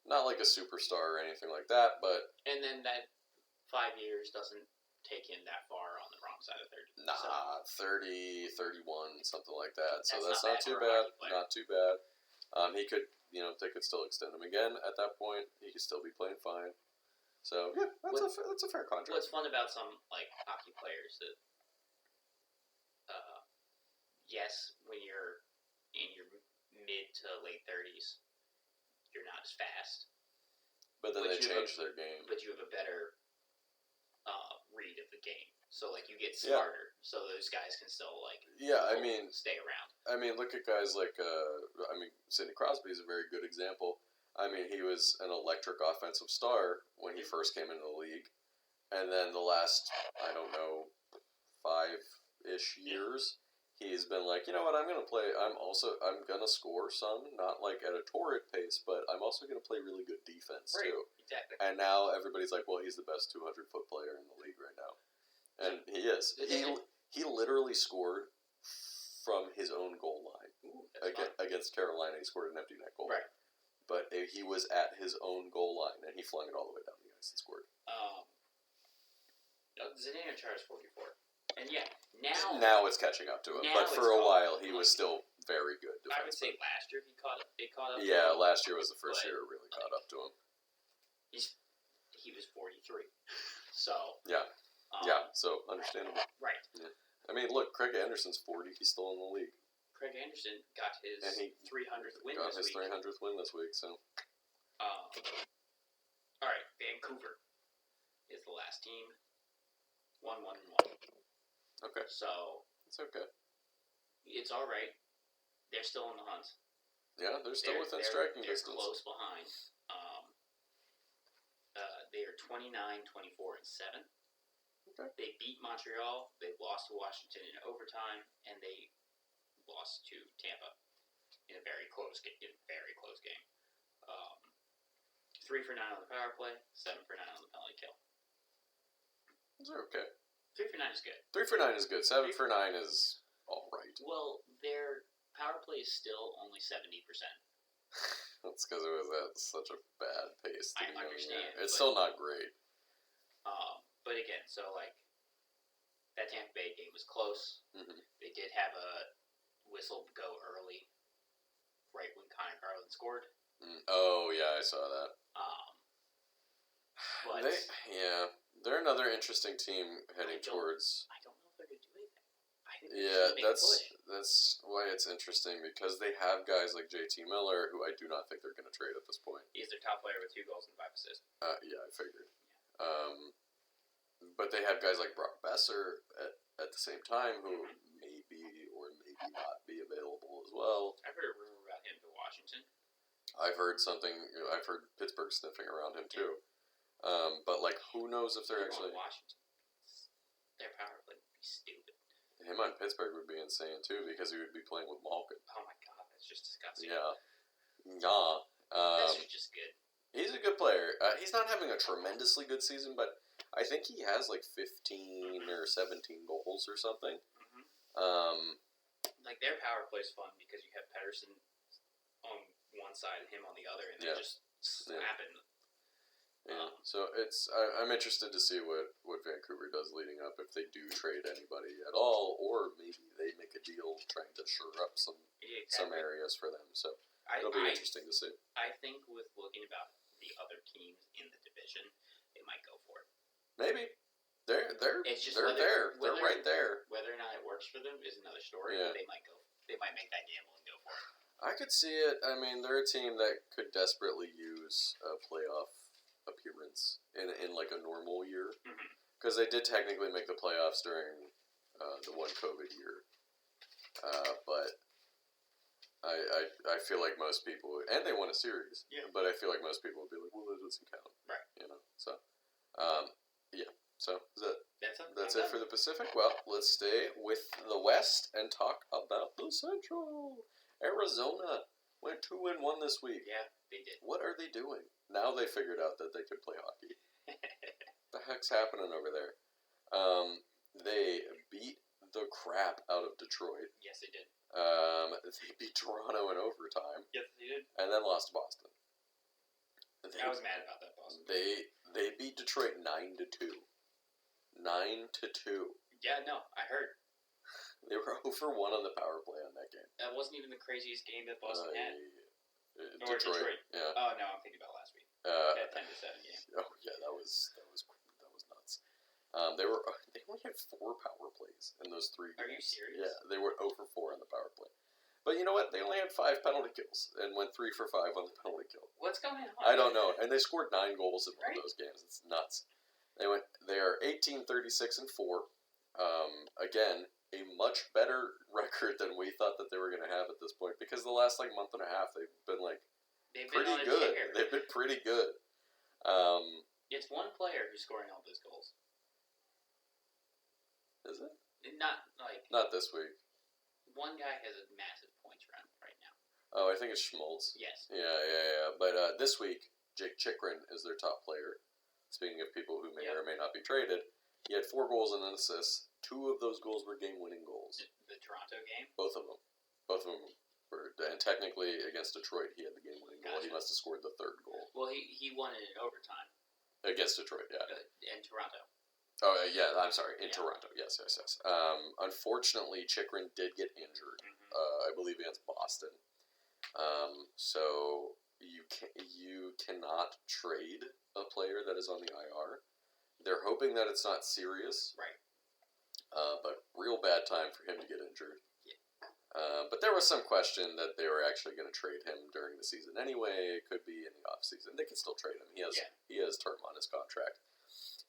not like a superstar or anything like that, but And then that 5 years doesn't take him that far on the wrong side of 30. nah, 30, 31, something like that. So That's that's not not bad too for a bad. hockey player. Not too bad. He could, they could still extend him again at that point. He could still be playing fine. So yeah, that's a fair contract. What's fun about some like hockey players that, yes, when you're in your mid to late 30s, you're not as fast, But then but they you have change their game. but you have a better read of the game. So like you get Yeah. smarter, so those guys can still like Yeah, I mean, stay around. look at guys like Sidney Crosby is a very good example. I mean, he was an electric offensive star when he first came into the league, and then the last 5-ish years, he's been like, you know what, I'm gonna play. I'm gonna score some, not like at a torrid pace, but I'm also gonna play really good defense Right, too. exactly. And now everybody's like, well, he's the best 200-foot player in the league right now, and he is. He literally scored from his own goal line. Ooh, that's fun. Against Carolina. He scored an empty net goal. Right. But he was at his own goal line, and he flung it all the way down the ice and scored. Zdeno Chara is 44, and yeah, now Now it's catching up to him. Now But for it's a while, caught- he was still very good I would say defensively. last year it caught up. Yeah, to him. last year was the first But, year it really caught up to him. He was 43, so Yeah. Yeah, so understandable. right. I mean, look, Craig Anderson's 40. He's still in the league. Craig Anderson got his And he 300th win Got this his week. 300th win this week, so. All right, Vancouver is the last team. 1-1-1. Okay. So It's okay. it's all right. They're still in the hunt. Yeah, they're still within striking they're distance. close behind. They are 29, 24, and 7. Okay. They beat Montreal. They lost to Washington in overtime, and they lost to Tampa in a very close game. 3 for 9 on the power play, 7 for 9 on the penalty kill. Those are okay. 3 for 9 is good. 3 for 9 is good. 7 for 9 is all right. Well, their power play is still only 70%. That's because it was at such a bad pace. I understand, It's but- still not great. But again, so like that Tampa Bay game was close. Mhm. They did have a whistle go early, right when Connor Garland scored. Oh yeah, I saw that. But They're another interesting team heading towards. I don't know if they're gonna do anything. I think they're Yeah, just gonna make a push. that's why it's interesting because they have guys like JT Miller who I do not think they're going to trade at this point. He's their top player with 2 goals and 5 assists. Yeah, I figured. But they have guys like Brock Besser at the same time who maybe or maybe not be available as well. I've heard a rumor about him to Washington. I've heard Pittsburgh sniffing around him too. But like, who knows if they're People actually in Washington. Their power play would be stupid. him on Pittsburgh would be insane too because he would be playing with Malkin. Oh my god, that's just disgusting. Yeah. That's just good. He's a good player. He's not having a tremendously good season, but I think he has like 15 or 17 goals or something. Like their power play is fun because you have Pedersen on one side and him on the other, and they're just slapping. Yeah. So I'm interested to see what Vancouver does leading up if they do trade anybody at all, or maybe they make a deal trying to shore up some areas for them. So it'll be interesting to see. I think with looking about the other teams in the division, they might go for it. Maybe they're It's just there. whether- They're right there. Whether or not it works for them is another story. Yeah. But they might go. They might make that gamble and go for it. I could see it. I mean, they're a team that could desperately use a playoff appearance in like a normal year, because they did technically make the playoffs during the one COVID year, but I feel like most people, and they won a series, but I feel like most people would be like, well, that doesn't count, Right? So so that's it it for the Pacific. Well, let's stay with the West and talk about the Central. Arizona went 2-1 this week. Yeah, they did. What are they doing? Now they figured out that they could play hockey. The heck's happening over there? They beat the crap out of Detroit. Yes, they did. They beat Toronto in overtime, Yes, they did. and then lost to Boston. I was mad about that, Boston. They beat Detroit 9-2. 9-2. Yeah, no, I heard. They were 0-1 on the power play on that game. That wasn't even the craziest game that Boston had. Or Detroit. Yeah. Oh no, I'm thinking about last week. That 10-7 game. Oh yeah, that was nuts. They only had 4 power plays in those 3 games. Are you serious? Yeah, they were 0-4 on the power play. But you know what? They only had 5 penalty kills and went 3 for 5 on the penalty kill. What's going on? I don't know. And they scored 9 goals in one Right? of those games. It's nuts. They are 18-36-4. Again, a much better record than we thought that they were going to have at this point, because the last month and a half they've been They've been pretty on a good. tear. They've been pretty good. It's one player who's scoring all those goals. Is it? Not like Not this week. one guy has a massive points run right now. Oh, I think it's Schmaltz. Yes. Yeah. But this week, Jake Chikrin is their top player. Speaking of people who may or may not be traded, he had 4 goals and an assist. 2 of those goals were game-winning goals. The Toronto game. Both of them were, and technically against Detroit, he had the game-winning goal. He Gotcha. must have scored the 3rd goal Well, he won it in overtime. against Detroit. Yeah. In Toronto. Oh yeah. I'm sorry. In Yeah. Toronto. Yes. Unfortunately, Chikrin did get injured. I believe against Boston. So you cannot trade a player that is on the IR. They're hoping that it's not serious. Right. But real bad time for him to get injured. Yeah. But there was some question that they were actually going to trade him during the season anyway. It could be in the off season. They can still trade him. He has term on his contract.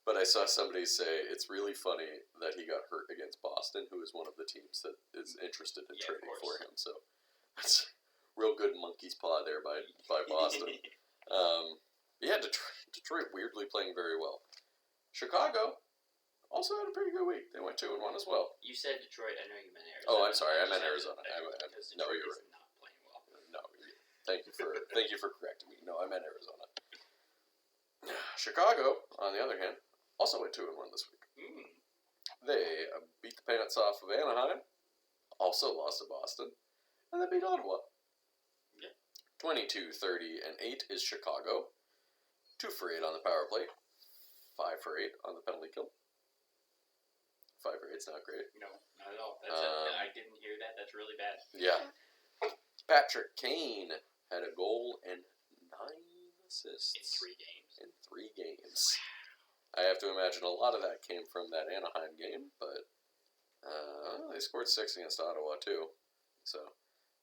But I saw somebody say it's really funny that he got hurt against Boston, who is one of the teams that is interested in trading for him. So that's real good monkey's paw there by Boston. Yeah, Detroit weirdly playing very well. Chicago also had a pretty good week. They went 2-1 as well. You said Detroit. I know you meant Arizona. Oh, I'm sorry. I meant Arizona. Because No, Detroit you're is right. not playing well. No, thank you for correcting me. No, I meant Arizona. Chicago, on the other hand, also went 2-1 this week. They beat the pants off of Anaheim, also lost to Boston, and they beat Ottawa. Yeah. 22-30-8 is Chicago. 2 for 8 on the power play. 5 for 8 on the penalty kill. 5 for 8's not great. No, not at all. I didn't hear that. That's really bad. Yeah. Patrick Kane had a goal and 9 assists. In 3 games. In 3 games. I have to imagine a lot of that came from that Anaheim game, but they scored 6 against Ottawa too. So,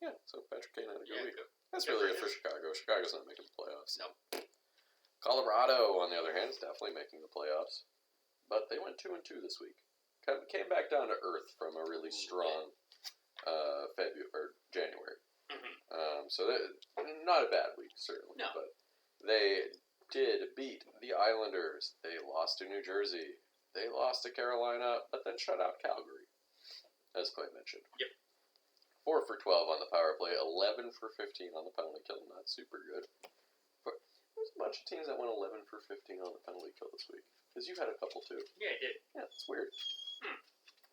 yeah, so Patrick Kane had a good week. That's really it for Chicago. Chicago's not making the playoffs. No. Colorado, on the other hand, is definitely making the playoffs, but they went 2-2 this week. Came back down to earth from a really strong January. So not a bad week, certainly. No. But they did beat the Islanders. They lost to New Jersey. They lost to Carolina, but then shut out Calgary, as Clay mentioned. Yep. 4 for 12 on the power play, 11 for 15 on the penalty kill. Not super good. But there's a bunch of teams that went 11 for 15 on the penalty kill this week. Because you've had a couple too. Yeah, I did. Yeah, it's weird.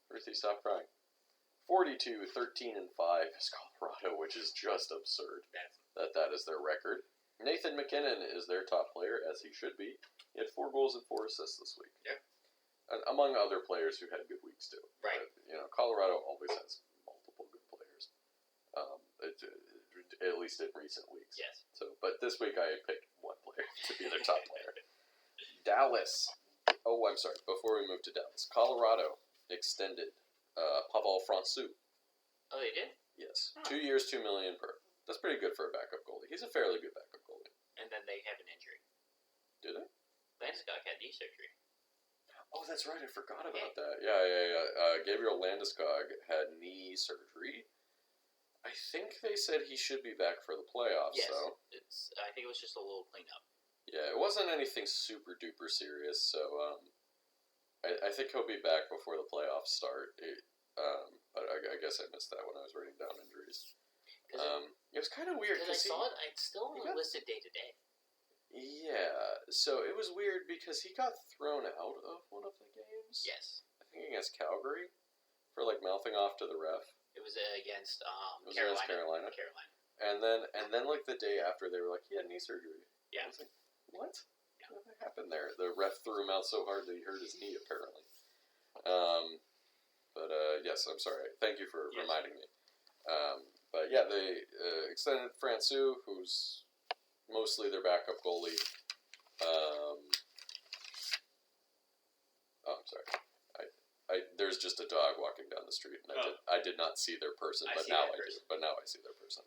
Ruthie, stop crying. 42-13-5 is Colorado, which is just absurd. That is their record. Nathan McKinnon is their top player, as he should be. He had 4 goals and 4 assists this week. Yeah. And among other players who had good weeks too. Right. But, Colorado always has multiple good players. At least in recent weeks. Yes. So, but this week I picked one player to be their top player. Dallas. Oh, I'm sorry. Before we move to Dallas, Colorado extended Pavel Francouz. Oh, they did? Yes. Huh. 2 years, $2 million per. That's pretty good for a backup goalie. He's a fairly good backup goalie. And then they have an injury. Do they? Landeskog had knee surgery. Oh, that's right. I forgot about that. Yeah. Gabriel Landeskog had knee surgery. I think they said he should be back for the playoffs, Yes. though. I think it was just a little cleanup. Yeah, it wasn't anything super duper serious, so I think he'll be back before the playoffs start. But I guess I missed that when I was writing down injuries. It was kind of weird Because I saw it, it's still only listed day to day. Yeah, so it was weird because he got thrown out of one of the games. Yes. I think against Calgary for like mouthing off to the ref? It was against It was Carolina. against Carolina. And then like the day after, they were like, he had knee surgery. Yeah. I was like, what? Yeah. What happened there? The ref threw him out so hard that he hurt his knee, apparently. But yes, I'm sorry. Thank you for reminding me. But yeah, they extended Francouz, who's mostly their backup goalie. Oh, I'm sorry. There's just a dog walking down the street, and I did not see their person, but now I do. But now I see their person.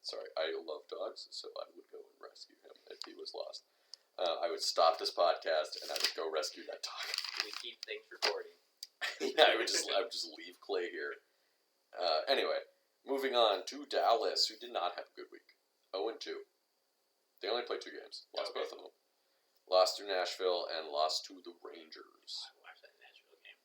Sorry, I love dogs, so I would go and rescue him if he was lost. I would stop this podcast and I would go rescue that dog. We keep things recording. Yeah, I would just leave Clay here. Anyway, moving on to Dallas, who did not have a good week. 0-2. They only played 2 games. Lost both of them. Lost to Nashville and lost to the Rangers. I watched that Nashville game.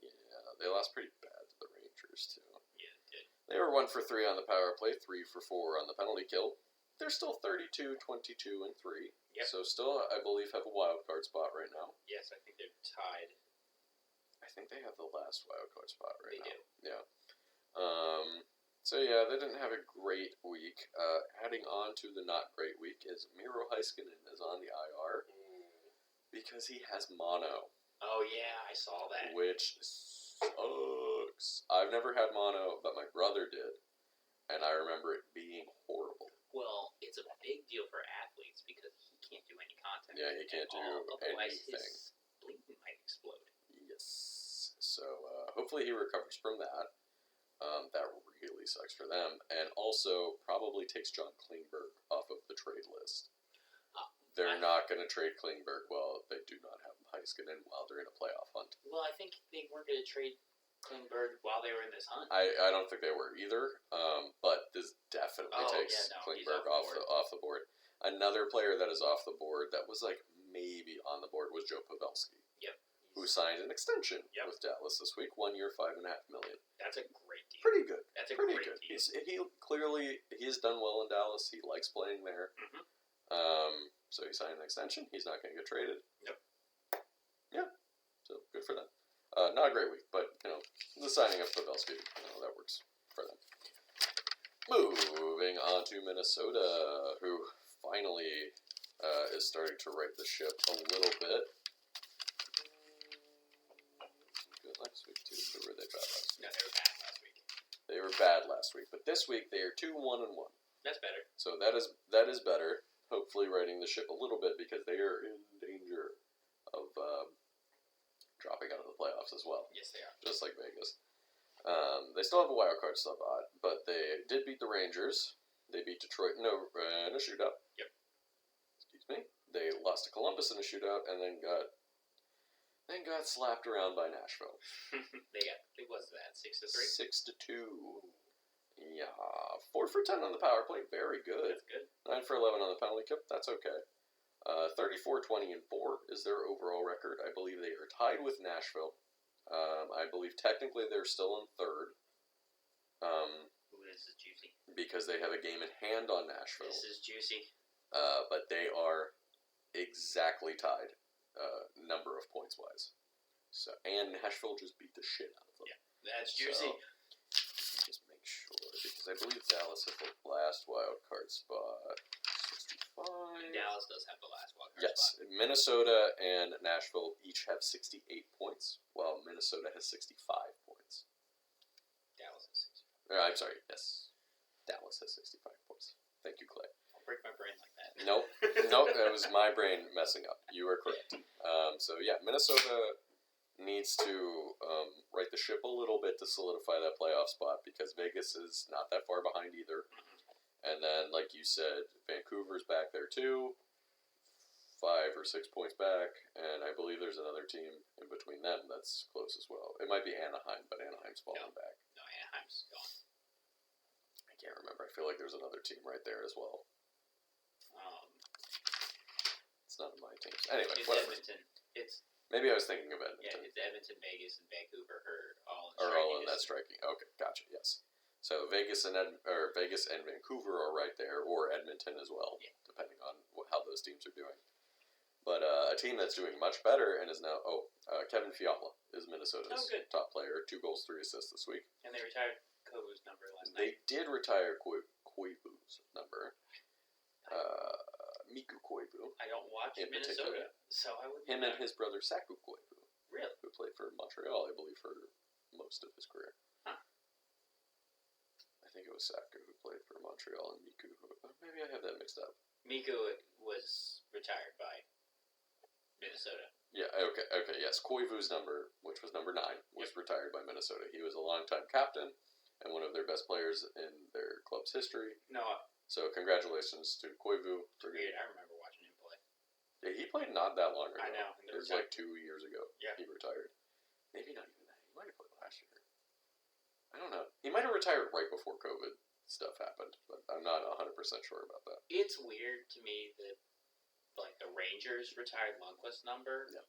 Yeah, they lost pretty bad to the Rangers too. Yeah, they did. They were 1 for 3 on the power play, 3 for 4 on the penalty kill. They're still 32, 22, and 3. Yep. So still, I believe, have a wild card spot right now. Yes, I think they're tied. I think they have the last wild card spot right now. They do. Yeah. So yeah, they didn't have a great week. Adding on to the not great week is Miro Heiskanen is on the IR because he has mono. Oh yeah, I saw that. Which sucks. I've never had mono, but my brother did, and I remember it being horrible. Well, it's a big deal for athletes because he can't do any contact. Yeah, he can't do otherwise anything. His spleen might explode. Yes. So hopefully he recovers from that. That really sucks for them, and also probably takes John Klingberg off of the trade list. They're not going to trade Klingberg while they do not have Heiskanen while they're in a playoff hunt. Well, I think they weren't going to trade Klingberg while they were in this hunt. I don't think they were either, but this definitely takes Klingberg off the board. Another player that is off the board that was like maybe on the board was Joe Pavelski. Yep. Who signed an extension with Dallas this week, 1 year, $5.5 million. That's a great deal. Pretty good. That's a pretty great good. deal. He's done well in Dallas. He likes playing there. Mm-hmm. So he signed an extension. He's not going to get traded. Nope. Yeah. So good for them. Not a great week, but the signing of Pavelski, that works for them. Moving on to Minnesota, who finally is starting to right the ship a little bit. Good last week too, or were they bad last week? No, they were bad last week. They were bad last week, but this week they are 2-1-1. That's better. So that is better. Hopefully, righting the ship a little bit because they are in danger of dropping out of the playoffs as well. Yes, they are. Just like Vegas. They still have a wild card spot, but they did beat the Rangers. They beat Detroit in a shootout. Yep. Excuse me. They lost to Columbus in a shootout, and then got slapped around by Nashville. It was that 6-3. 6-2. Yeah, 4 for 10 on the power play. Very good. That's good. 9 for 11 on the penalty kill. That's okay. 34, 20, and 4 is their overall record. I believe they are tied with Nashville. I believe technically they're still in third. This is juicy. Because they have a game in hand on Nashville. This is juicy. But they are exactly tied, number of points wise. So, and Nashville just beat the shit out of them. Yeah, that's juicy. So, just make sure, because I believe Dallas has the last wild card spot. 65. Dallas does have the last wild card spot. Yes, Minnesota and Nashville each have 68 points, while Minnesota has 65 points. Dallas has 65. I'm sorry, yes. Dallas has 65 points. Thank you, Clay. I'll break my brain like that. Nope, that was my brain messing up. You are correct. So yeah, Minnesota needs to right the ship a little bit to solidify that playoff spot because Vegas is not that far behind either. And then, like you said, Vancouver's back there too, 5 or 6 points back, and I believe there's another team in between them that's close as well. It might be Anaheim, but Anaheim's falling back. No, Anaheim's gone. I can't remember. I feel like there's another team right there as well. It's none of my teams. Anyway, it's whatever. Edmonton. Maybe I was thinking of Edmonton. Yeah, it's Edmonton, Vegas, and Vancouver are all in that striking. Okay, gotcha. Yes. So Vegas and Vancouver are right there, or Edmonton as well, depending on how those teams are doing. But a team that's doing much better and is now Kevin Fiala is Minnesota's good. top player, 2 goals, 3 assists this week. And they retired Kovu's number last They night. did retire Koivu's number. Miku Koivu. I don't watch in Minnesota, particular. so I wouldn't Him know. and his brother Saku Koivu, Really? who played for Montreal, I believe, for most of his career. Huh. I think it was Saku who played for Montreal and Miku. Maybe I have that mixed up. Miku was retired by Minnesota. Yeah, okay, yes. Koivu's number, which was number 9, was retired by Minnesota. He was a longtime captain and one of their best players in their club's history. No, So congratulations to Koivu. weird. I remember watching him play. Yeah, he played not that long ago. I know. It was like 2 years ago. Yeah. He retired. Maybe not even that. He might have played last year. I don't know. He might have retired right before COVID stuff happened, but I'm not 100% sure about that. It's weird to me that, like, the Rangers retired Lundqvist's number. Yeah.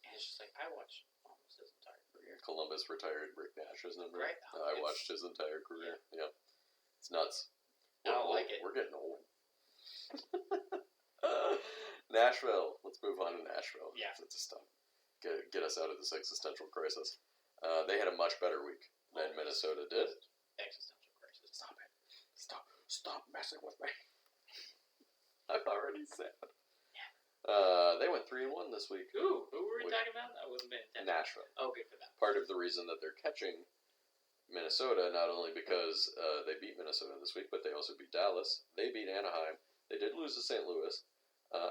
And it's just like, I watched almost his entire career. Columbus retired Rick Nash's number. Right. I watched his entire career. Yeah. It's nuts. I don't like it. We're getting old. Nashville. Let's move on to Nashville. Yeah. Let's just stop. Get us out of this existential crisis. They had a much better week than Minnesota did. Existential crisis. Stop it. Stop messing with me. I've already said. They went 3-1 this week. Who were we talking about? I wasn't paying attention. Nashville. Oh, good for them. Part of the reason that they're catching Minnesota, not only because they beat Minnesota this week, but they also beat Dallas. They beat Anaheim. They did lose to St. Louis,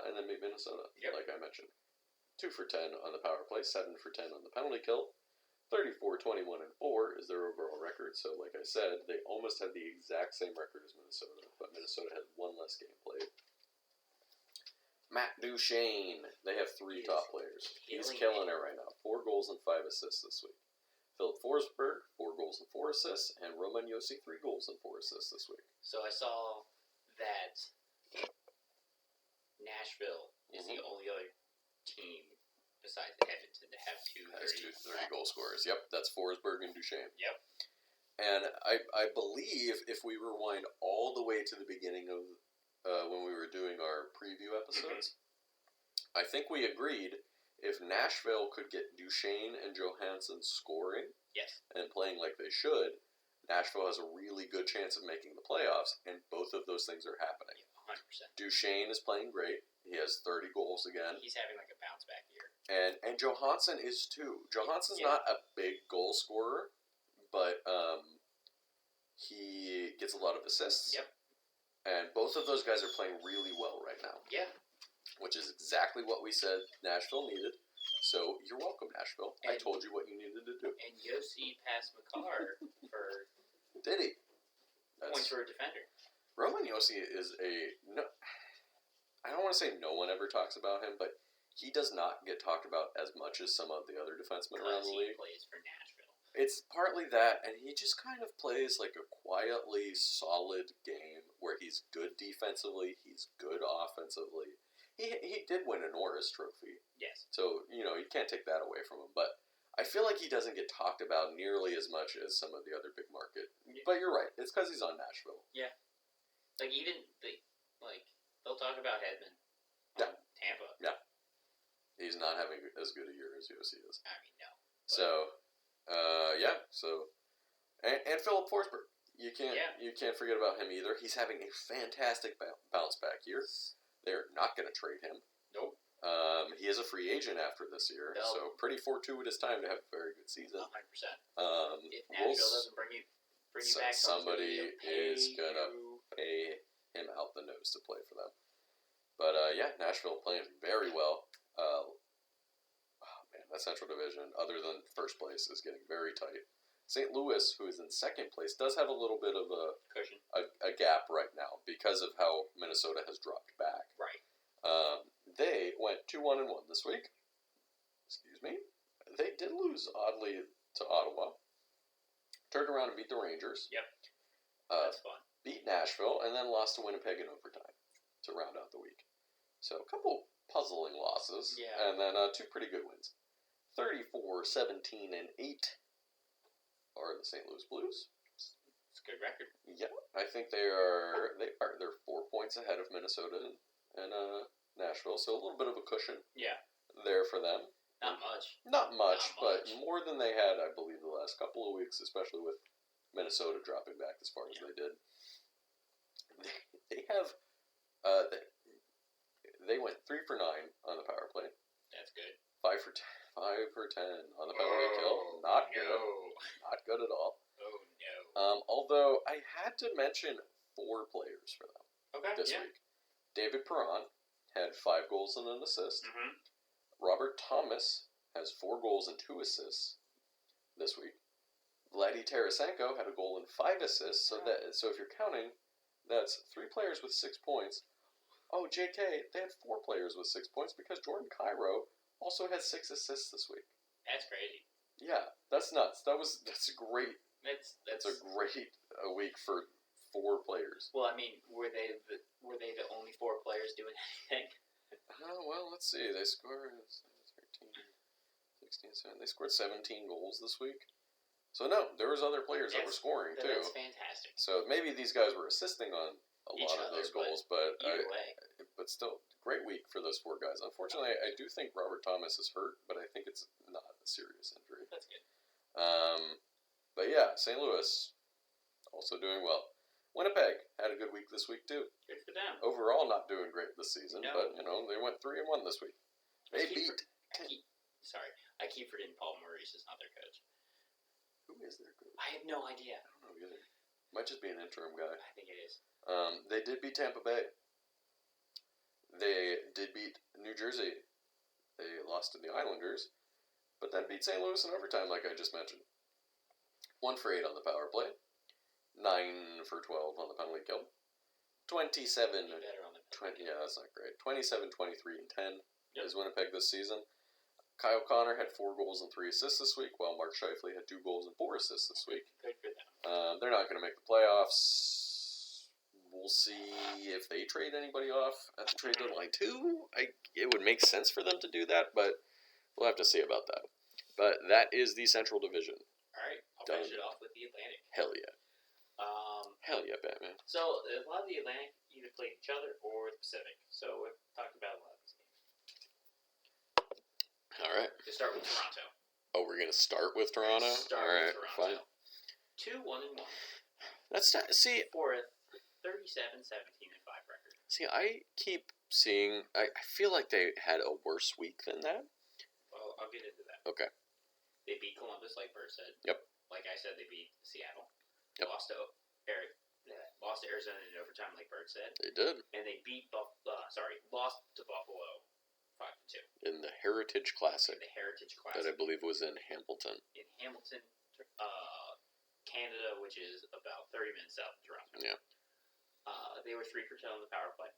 and then beat Minnesota, like I mentioned. 2 for 10 on the power play, 7 for 10 on the penalty kill. 34, 21, and 4 is their overall record. So, like I said, they almost had the exact same record as Minnesota, but Minnesota had 1 less game played. Matt Duchene. They have 3 top players. He's killing it right now. 4 goals and 5 assists this week. Philip Forsberg, 4 goals and 4 assists, and Roman Josi, 3 goals and 4 assists this week. So I saw that Nashville is the only other team besides Edmonton to have 2 Has 30 goal scorers. Yep, that's Forsberg and Duchene. Yep. And I believe if we rewind all the way to the beginning of when we were doing our preview episodes, I think we agreed if Nashville could get Duchene and Johansson scoring Yes. and playing like they should, Nashville has a really good chance of making the playoffs, and both of those things are happening. 100%. Duchene is playing great. He has 30 goals again. He's having like a bounce back year. And Johansson is too. Johansson's Yeah. not a big goal scorer, but he gets a lot of assists. Yep. And both of those guys are playing really well right now, Yeah. which is exactly what we said Nashville needed. So you're welcome, Nashville. I And- told you what you needed to do. And Yossi passed Makar for Did he? points for a defender. Roman Josi is I don't want to say no one ever talks about him, but he does not get talked about as much as some of the other defensemen around Because the he league. plays for Nashville. It's partly that, and he just kind of plays like a quietly solid game where he's good defensively, he's good offensively. He did win a Norris Trophy, Yes. so you can't take that away from him. But I feel like he doesn't get talked about nearly as much as some of the other big market. Yeah. But you're right; it's because he's on Nashville. Like even they'll talk about Hedman. Yeah. Tampa. He's not having as good a year as Yossi is. I mean, no. So, and Philip Forsberg. You can't forget about him either. He's having a fantastic bounce back year. They're not going to trade him. Nope. He is a free agent after this year, Nope. so pretty fortuitous time to have a very good season. 100%. We'll If Nashville doesn't bring you back, somebody is gonna pay him out the nose to play for them. But Nashville playing very well. That Central Division, other than first place, is getting very tight. St. Louis, who is in second place, does have a little bit of cushion. a gap right now because of how Minnesota has dropped back. Right. They went 2-1-1 this week. Excuse me. They did lose, oddly, to Ottawa. Turned around and beat the Rangers. Yep. That's fun. Beat Nashville, and then lost to Winnipeg in overtime to round out the week. So a couple puzzling losses. Yeah. And then 2 pretty good wins. 34, 17, and 8 are the St. Louis Blues. It's a good record. Yeah, I think they're 4 points ahead of Minnesota and Nashville, so a little bit of a cushion Yeah, there for them. not much. Not much, Not but much. more than they had, I believe, the last couple of weeks, especially with Minnesota dropping back as far as they did. They have, they went 3 for 9 on the power play, That's good. 5 for 10 on the penalty kill. Not good, not good at all. Oh no. Although I had to mention 4 players for them Okay. this yeah. week. David Perron had 5 goals and an assist. Mm-hmm. Robert Thomas has 4 goals and 2 assists this week. Vladdy Tarasenko had a goal and 5 assists. So if you're counting, that's 3 players with 6 points. Oh, JK, they had 4 players with 6 points because Jordan Cairo also had 6 assists this week. That's crazy. Yeah, that's nuts. That's great. That's a great week for 4 players. Well, I mean, were they the only 4 players doing anything? Oh, well, let's see. They scored 13, 16, 17. They scored 17 goals this week. So no, there was other players that were scoring too. That's fantastic. So maybe these guys were assisting on a lot of those goals, but either way, but still, great week for those 4 guys. Unfortunately, I do think Robert Thomas is hurt, but I think it's not a serious injury. That's good. But yeah, St. Louis also doing well. Winnipeg had a good week this week too. Good for them. Overall, not doing great this season, No. but they went 3-1 this week. They beat. I keep forgetting Paul Maurice is not their coach. Who is their coach? I have no idea. I don't know either. Might just be an interim guy. I think it is. They did beat Tampa Bay. They did beat New Jersey. They lost to the Islanders, but then beat St. Louis in overtime, like I just mentioned. 1 for 8 on the power play. 9 for 12 on the penalty kill. 27. Be better on the 20. Yeah, that's not great. 27, 23, and 10 Yep. is Winnipeg this season. Kyle Connor had 4 goals and 3 assists this week, while Mark Scheifele had 2 goals and 4 assists this week. Good for them. They're not going to make the playoffs. We'll see if they trade anybody off at the trade deadline too. It would make sense for them to do that, but we'll have to see about that. But that is the Central Division. All right, I'll Done. finish it off with the Atlantic. Hell yeah. Hell yeah, Batman. So a lot of the Atlantic either played each other or the Pacific. So we've talked about a lot of these games. All right. To start with Toronto. Oh, we're going to start with Toronto? Start All right, with Toronto. fine. 2-1-1 That's not, see, for a 37-17-5 record. See, I keep seeing. I feel like they had a worse week than that. Well, I'll get into that. Okay. They beat Columbus, like Bert said. Yep. Like I said, they beat Seattle. Yep. Lost to Arizona in overtime, like Bert said. They did. And they lost to Buffalo 5-2 In the Heritage Classic. in the Heritage That I Classic believe was in Hamilton. in Hamilton, Canada, which is about 30 minutes south of Toronto. Yeah. They were 3 for 10 on the power play,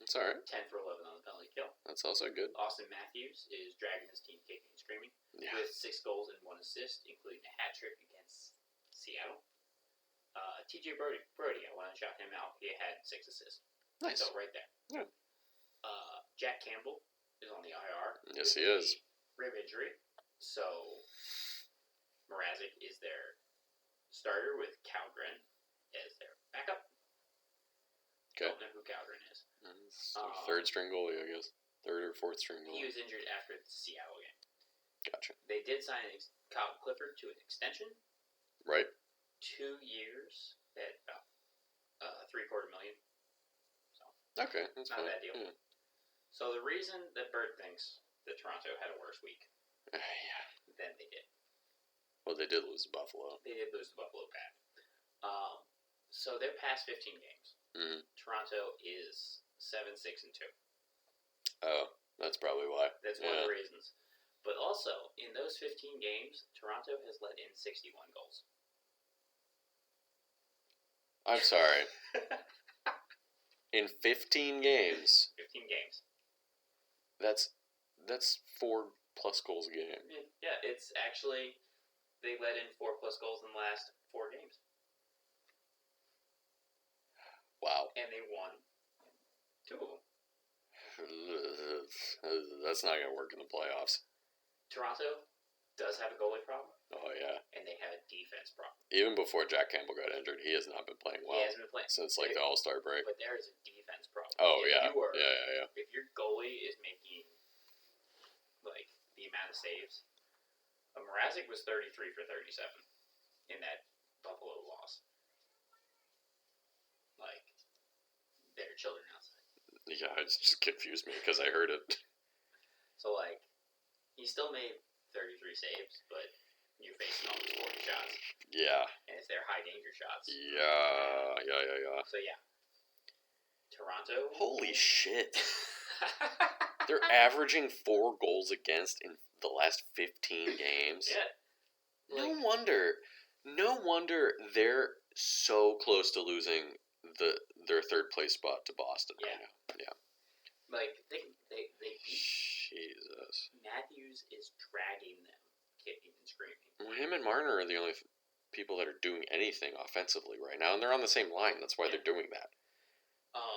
It's alright. 10 for 11 on the penalty kill. That's also good. Austin Matthews is dragging his team kicking and screaming Yeah. with 6 goals and 1 assist, including a hat trick against Seattle. TJ Brody, I want to shout him out. He had 6 assists. Nice. So right there. Yeah. Jack Campbell is on the IR. Yes, with he is. a rib injury. So Mrazek is their starter with Calgren as their backup. Okay. Don't know who Calgren is. It's the third string goalie, I guess. Third or fourth string He goalie. was injured after the Seattle game. Gotcha. They did sign Kyle Clifford to an extension, Right. 2 years at about $750,000. So Okay, that's Not a fine. bad deal. Yeah. So the reason that Bert thinks that Toronto had a worse week Yeah. than they did. Well, they did lose to Buffalo. They did lose to Buffalo bad. So their past 15 games, Mhm. Toronto is 7-6-2. Oh, that's probably why. That's one of the reasons. But also, in those 15 games, Toronto has let in 61 goals. I'm sorry. In 15 games, 15 games. that's 4+ goals a game. Yeah, it's actually, they let in 4+ goals in the last 4 games. Wow. And they won 2 of them. That's not going to work in the playoffs. Toronto does have a goalie problem. Oh yeah. and they have a defense problem. Even before Jack Campbell got injured, he has not been playing well He hasn't been playing since like the All-Star break. but there is a defense problem. Oh If yeah. you are- Yeah. If your goalie is making like the amount of saves, Mrazek was 33 for 37 in that Buffalo loss. Like there are children outside. Yeah, it just confused me because I heard it. So like he still made 33 saves, but you're facing almost 40 shots, Yeah. and if they're high danger shots. Yeah. So yeah, Toronto. Holy shit. They're averaging 4 goals against in the last 15 games. Yeah. No wonder they're so close to losing their third place spot to Boston right now. Yeah. Like they Jesus. Matthews is dragging them, kicking and screaming. Well, him and Marner are the only people that are doing anything offensively right now, and they're on the same line. That's why they're doing that.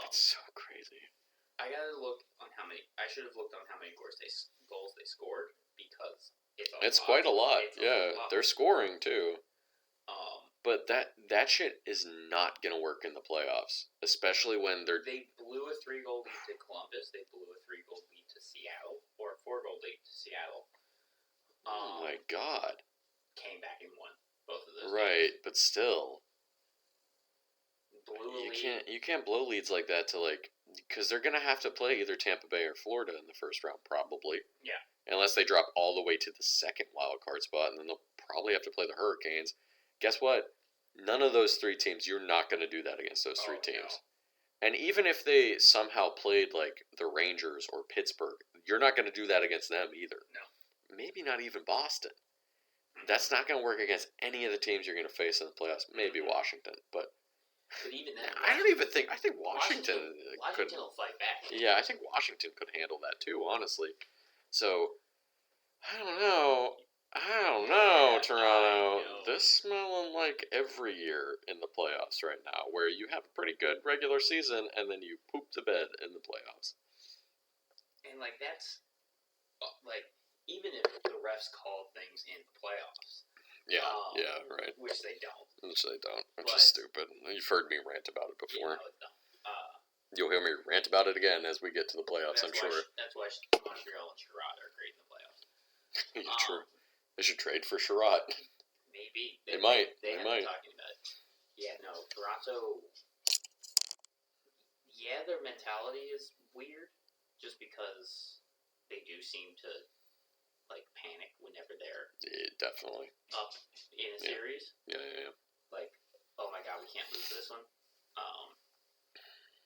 It's so crazy. I gotta look on how many. I should have looked on how many goals they scored because it's quite a lot. It's Yeah, a lot. they're scoring too. But that shit is not gonna work in the playoffs, especially when They blew a 3-goal lead to Columbus. They blew a 3-goal lead to Seattle, or a 4-goal lead to Seattle. Oh my god! Came back and won both of those. Right, games. but still, Blew a lead. you can't blow leads like that to because they're gonna have to play either Tampa Bay or Florida in the first round probably. Yeah. Unless they drop all the way to the second wild card spot, and then they'll probably have to play the Hurricanes. Guess what? None of those 3 teams, you're not going to do that against those 3 teams. No. And even if they somehow played like the Rangers or Pittsburgh, you're not going to do that against them either. No. Maybe not even Boston. That's not going to work against any of the teams you're going to face in the playoffs. Maybe Washington, but even then, I think Washington could. will fight back. Yeah, I think Washington could handle that too, honestly. So, I don't know, Toronto. This smelling like every year in the playoffs right now, where you have a pretty good regular season and then you poop the bed in the playoffs. And like that's like even if the refs call things in the playoffs. Yeah, right. Which they don't. Which is stupid. You've heard me rant about it before. Yeah, no, it's dumb. You'll hear me rant about it again as we get to the playoffs, I'm sure. That's why Montreal and Sherrod are great in the playoffs. Yeah, true. They should trade for Sherrod. Maybe. They might. They might. Talking about it. Yeah, no. Toronto, their mentality is weird just because they do seem to like panic whenever they're definitely up in a series. Yeah. Like, oh my god, we can't lose this one.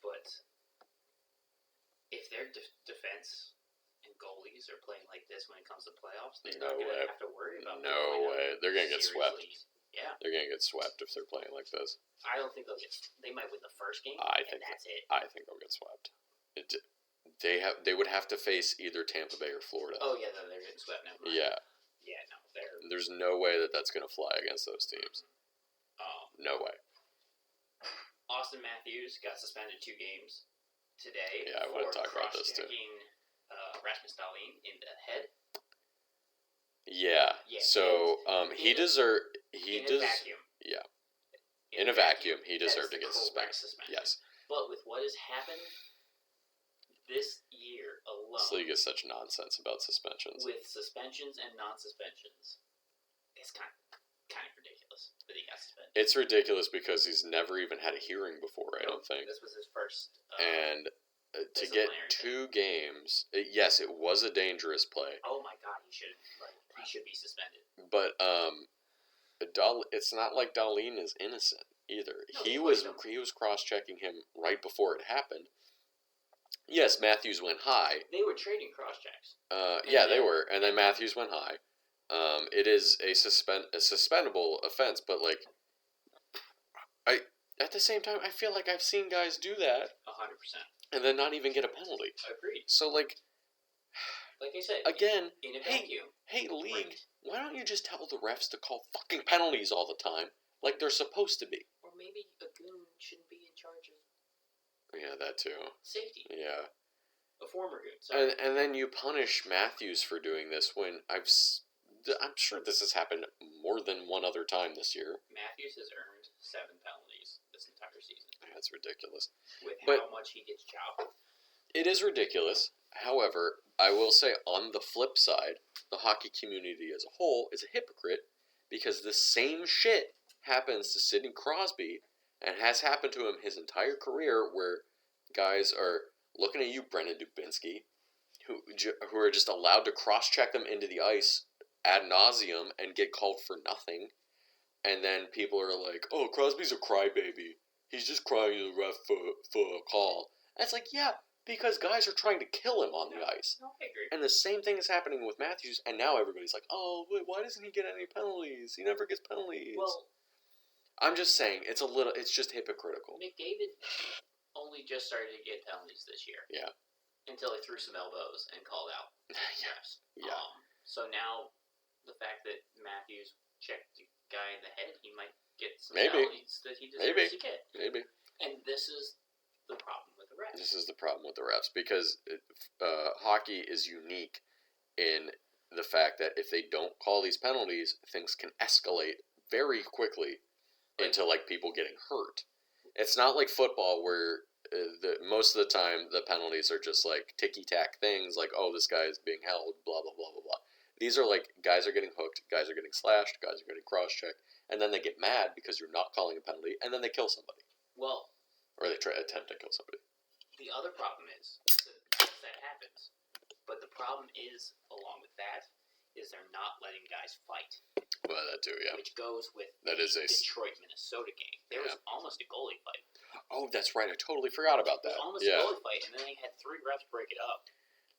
But if their defense and goalies are playing like this when it comes to playoffs, they're not going to have to worry about. No way, they're going to get swept. Yeah, they're going to get swept if they're playing like this. I don't think they'll get. They might win the first game. That's it. I think they'll get swept. They would have to face either Tampa Bay or Florida. Oh yeah, no, they're getting swept now. Yeah. Yeah, no, There's no way that's going to fly against those teams. No way. Austin Matthews got suspended 2 games today. Yeah, I want to talk about this too. Rasmus Dahlin in the head. Yeah. So he deserved. In a vacuum. Yeah. In a vacuum, he deserved to get suspended. Yes. But with what has happened this year alone, this league is such nonsense about suspensions. With suspensions and non-suspensions, it's kind of ridiculous that he got suspended. It's ridiculous because he's never even had a hearing before. I don't think this was his first. And to get 2 games, yes, it was a dangerous play. Oh my god, he should be suspended. But it's not like Dahlin is innocent either. No, he was cross-checking him right before it happened. Yes, Matthews went high. They were trading cross-checks. They were, and then Matthews went high. It is a suspendable offense, but at the same time, I feel like I've seen guys do that 100%, and then not even get a penalty. Agreed. So like I said, again, in a vacuum. Hey, league, why don't you just tell the refs to call fucking penalties all the time, like they're supposed to be? Or maybe a goon shouldn't be in charge of. Yeah, that too. Safety. Yeah. A former goon. Sorry. And then you punish Matthews for doing this when I'm sure this has happened more than one other time this year. Matthews has earned 7 penalties this entire season. That's ridiculous. With But- how much he gets chopped. It is ridiculous. However, I will say on the flip side, the hockey community as a whole is a hypocrite because the same shit happens to Sidney Crosby and has happened to him his entire career, where guys are looking at you, Brendan Dubinsky, who are just allowed to cross-check them into the ice ad nauseum and get called for nothing. And then people are like, oh, Crosby's a crybaby. He's just crying to the ref for a call. And it's like, yeah, because guys are trying to kill him on the ice. No, I agree. And the same thing is happening with Matthews, and now everybody's like, oh, wait, why doesn't he get any penalties? He never gets penalties. Well, I'm just saying, it's just hypocritical. McDavid only just started to get penalties this year. Yeah. Until he threw some elbows and called out refs. Yeah. So now, the fact that Matthews checked the guy in the head, he might get some Maybe. penalties that he deserves to get. Maybe. And this is the problem with the refs. This is the problem with the refs, because hockey is unique in the fact that if they don't call these penalties, things can escalate very quickly into like people getting hurt. It's not like football where most of the time the penalties are just like ticky-tack things, like, oh, this guy is being held, blah, blah, blah, blah, blah. These are like, guys are getting hooked, guys are getting slashed, guys are getting cross-checked, and then they get mad because you're not calling a penalty, and then they kill somebody. Well, Or they attempt to kill somebody. the other problem is that happens. But the problem is, along with that, is they're not letting guys fight. Well, that too, yeah. Which goes with That is a... Detroit-Minnesota game. There was almost a goalie fight. Oh, that's right. I totally forgot about It that. was almost a goalie fight, and then they had 3 refs break it up.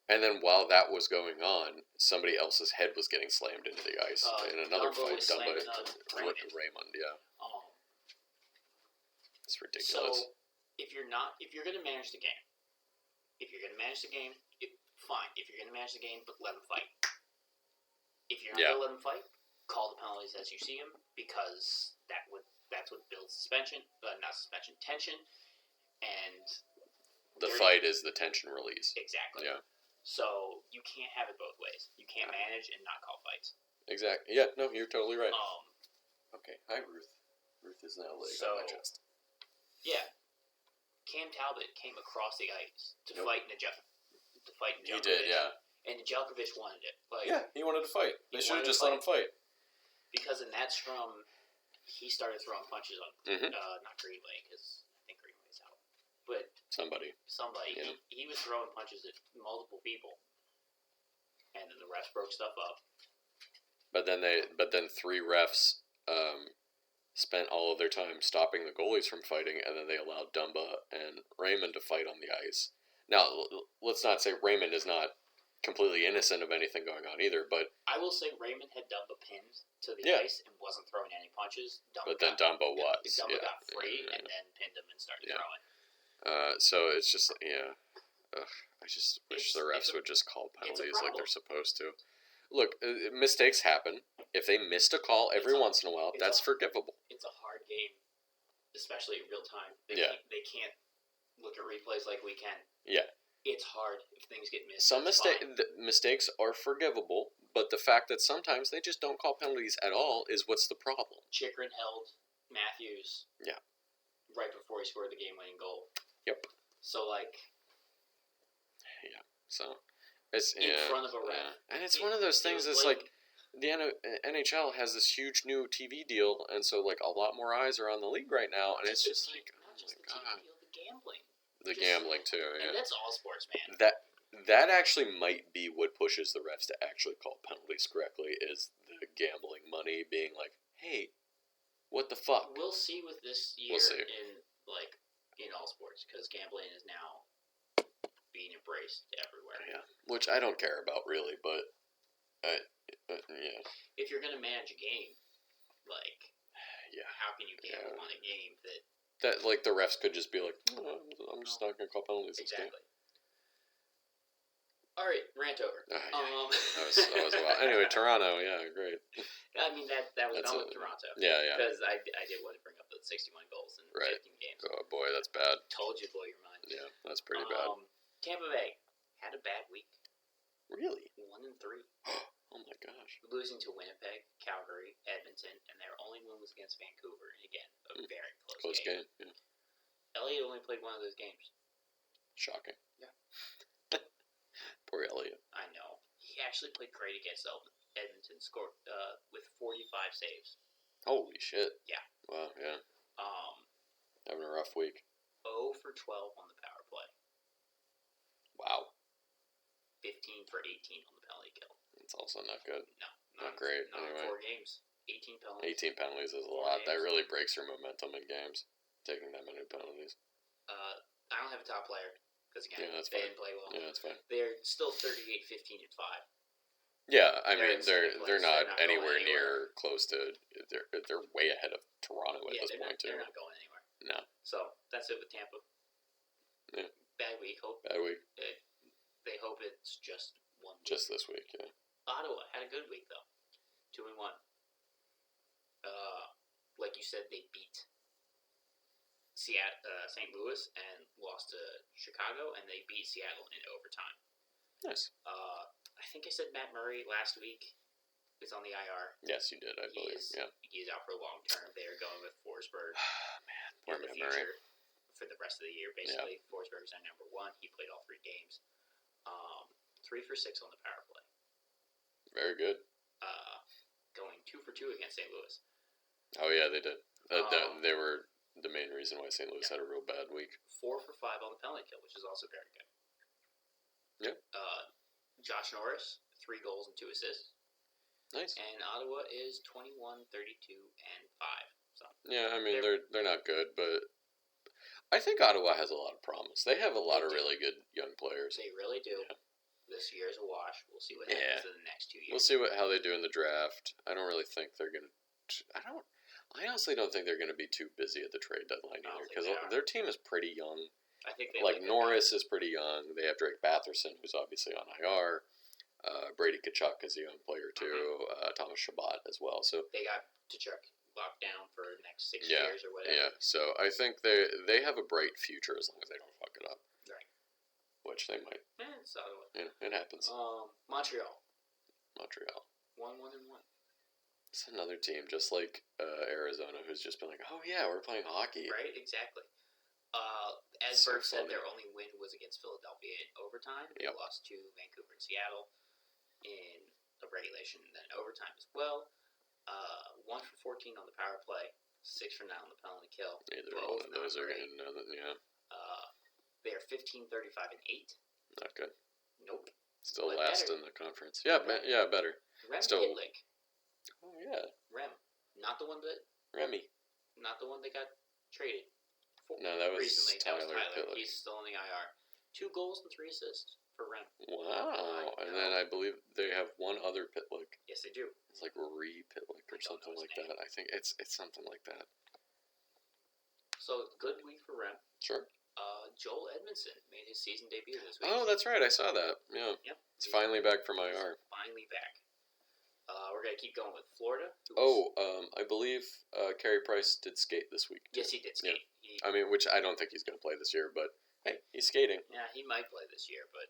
And then while that was going on, somebody else's head was getting slammed into the ice in another Dumbo fight. was slamming Dumbo, Raymond, yeah. It's ridiculous. So, if you're going to manage the game, fine. If you're going to manage the game, but let them fight. If you're not going to let them fight, call the penalties as you see them, because that's what builds tension, and the fight is the tension release. Exactly. Yeah. So you can't have it both ways. You can't manage and not call fights. Exactly. Yeah. No, you're totally right. Okay. Hi, Ruth. Ruth is now laying on my chest. Yeah. Cam Talbot came across the ice to fight Nedeljkovic. He did, yeah. And Nedeljkovic wanted it. Yeah, he wanted to fight. They should have just let him fight. Because in that scrum, he started throwing punches on, not Greenway, because I think Greenway's out. But somebody. Yeah. He was throwing punches at multiple people. And then the refs broke stuff up. But then 3 refs spent all of their time stopping the goalies from fighting, and then they allowed Dumba and Raymond to fight on the ice. Now, let's not say Raymond is not completely innocent of anything going on either, but... I will say Raymond had Dumba pinned to the ice and wasn't throwing any punches. But then Dumba was. Dumba got free and then pinned him and started throwing. So it's just, I just wish the refs would just call penalties like they're supposed to. Look, mistakes happen. If they missed a call every once in a while, that's forgivable. It's a hard game, especially in real time. They can't look at replays like we can. Yeah. It's hard if things get missed. Some mistakes are forgivable, but the fact that sometimes they just don't call penalties at all is what's the problem. Chychrun held Matthews. Yeah. Right before he scored the game-winning goal. Yep. So, Yeah. So... It's in front of a ref. And it's one of those things that's like the NHL has this huge new TV deal, and so like a lot more eyes are on the league right now, and it's just like, not just the TV deal, the gambling. The gambling too, yeah. And that's all sports, man. That actually might be what pushes the refs to actually call penalties correctly, is the gambling money being like, hey, what the fuck? We'll see with this year in all sports, because gambling is now being embraced everywhere. Yeah, which I don't care about really, but yeah. If you're gonna manage a game, how can you gamble on a game that like the refs could just be like, I'm just not gonna call penalties. Exactly. All right, rant over. That was a while. Anyway, Toronto, yeah, great. I mean that was done with Toronto. Yeah, yeah. Because I did want to bring up the 61 goals in 15 games. Oh boy, that's bad. Told you, blow your mind. Yeah, that's pretty bad. Tampa Bay had a bad week. Really? 1-3. Oh my gosh. losing to Winnipeg, Calgary, Edmonton, and their only win was against Vancouver. And again, a very close game. Yeah. Elliott only played one of those games. Shocking. Yeah. Poor Elliott. I know. He actually played great against Edmonton, scored with 45 saves. Holy shit. Yeah. Wow, yeah. Having a rough week. 0 for 12 on the power play. Wow. 15 for 18 on the penalty kill. It's also not good. No. Not great, Not anyway. in 4 games. 18 penalties. 18 penalties is a lot. That really breaks your momentum in games, taking that many penalties. I don't have a top player, because again, Yeah, that's they fine. didn't play well. Yeah, that's fine. They're still 38, 15, and 5. Yeah, I They're mean, in second they're place. not They're not anywhere going near close to. They're way ahead of Toronto at this point too. They're not going anywhere. No. So that's it with Tampa. Yeah. Bad week. Bad week. They hope it's just one week. Just this week, yeah. Ottawa had a good week though. 2-1. Like you said, they beat St. Louis and lost to Chicago, and they beat Seattle in overtime. Nice. I think I said Matt Murray last week is on the IR. Yes, you did, I believe. Yeah. He's out for long term. They are going with Forsberg Man, poor in the Matt Murray. future for the rest of the year, basically. Yeah. Forsberg's our number 1. He played all 3 games. 3 for 6 on the power play. Very good. Going 2 for 2 against St. Louis. Oh, yeah, they did. They were the main reason why St. Louis had a real bad week. 4 for 5 on the penalty kill, which is also very good. Yeah. Josh Norris, 3 goals and 2 assists. Nice. And Ottawa is 21, 32, and 5. So yeah, I mean, they're not good, but I think Ottawa has a lot of promise. They have a lot of really good young players. They really do. Yeah. This year is a wash. We'll see what happens in the next 2 years. We'll see how they do in the draft. I don't really think they're going to... I honestly don't think they're going to be too busy at the trade deadline either, because their team is pretty young. I think they Norris is pretty young. They have Drake Batherson, who's obviously on IR. Brady Tkachuk is a young player too. Thomas Chabot as well. So they got Tkachuk locked down for the next 6 years or whatever. Yeah. So I think they have a bright future as long as they don't fuck it up. Right. Which they might. Yeah, it's Ottawa. Yeah, it happens. Montreal. 1-1. It's another team, just like Arizona, who's just been like, oh yeah, we're playing hockey. Right. Exactly. As Bert said, their only win was against Philadelphia in overtime. They lost to Vancouver and Seattle in the regulation and then overtime as well. 1 for 14 on the power play, 6 for 9 on the penalty kill. Either one of those are going to, they are 15, 35, and 8. Not good. Nope. Still last in the conference. Yeah, better. Rem Still. Pitlick. Oh yeah. Rem, not the one that. Remy. Not the one that got traded. No, that was recently. Tyler Pitlick. He's still in the IR. 2 goals and 3 assists for Rem. Wow. And then I believe they have one other Pitlick. Yes, they do. It's like Pitlick or something like that. I think it's something like that. So good week for Rem. Sure. Joel Edmondson made his season debut this week. Oh, that's right. I saw that. Yeah. Yep. He's finally back from IR. Finally back. We're gonna keep going with Florida. I believe Carey Price did skate this week. Yes, he did skate. Yeah. Which I don't think he's gonna play this year, but hey, he's skating. Yeah, he might play this year, but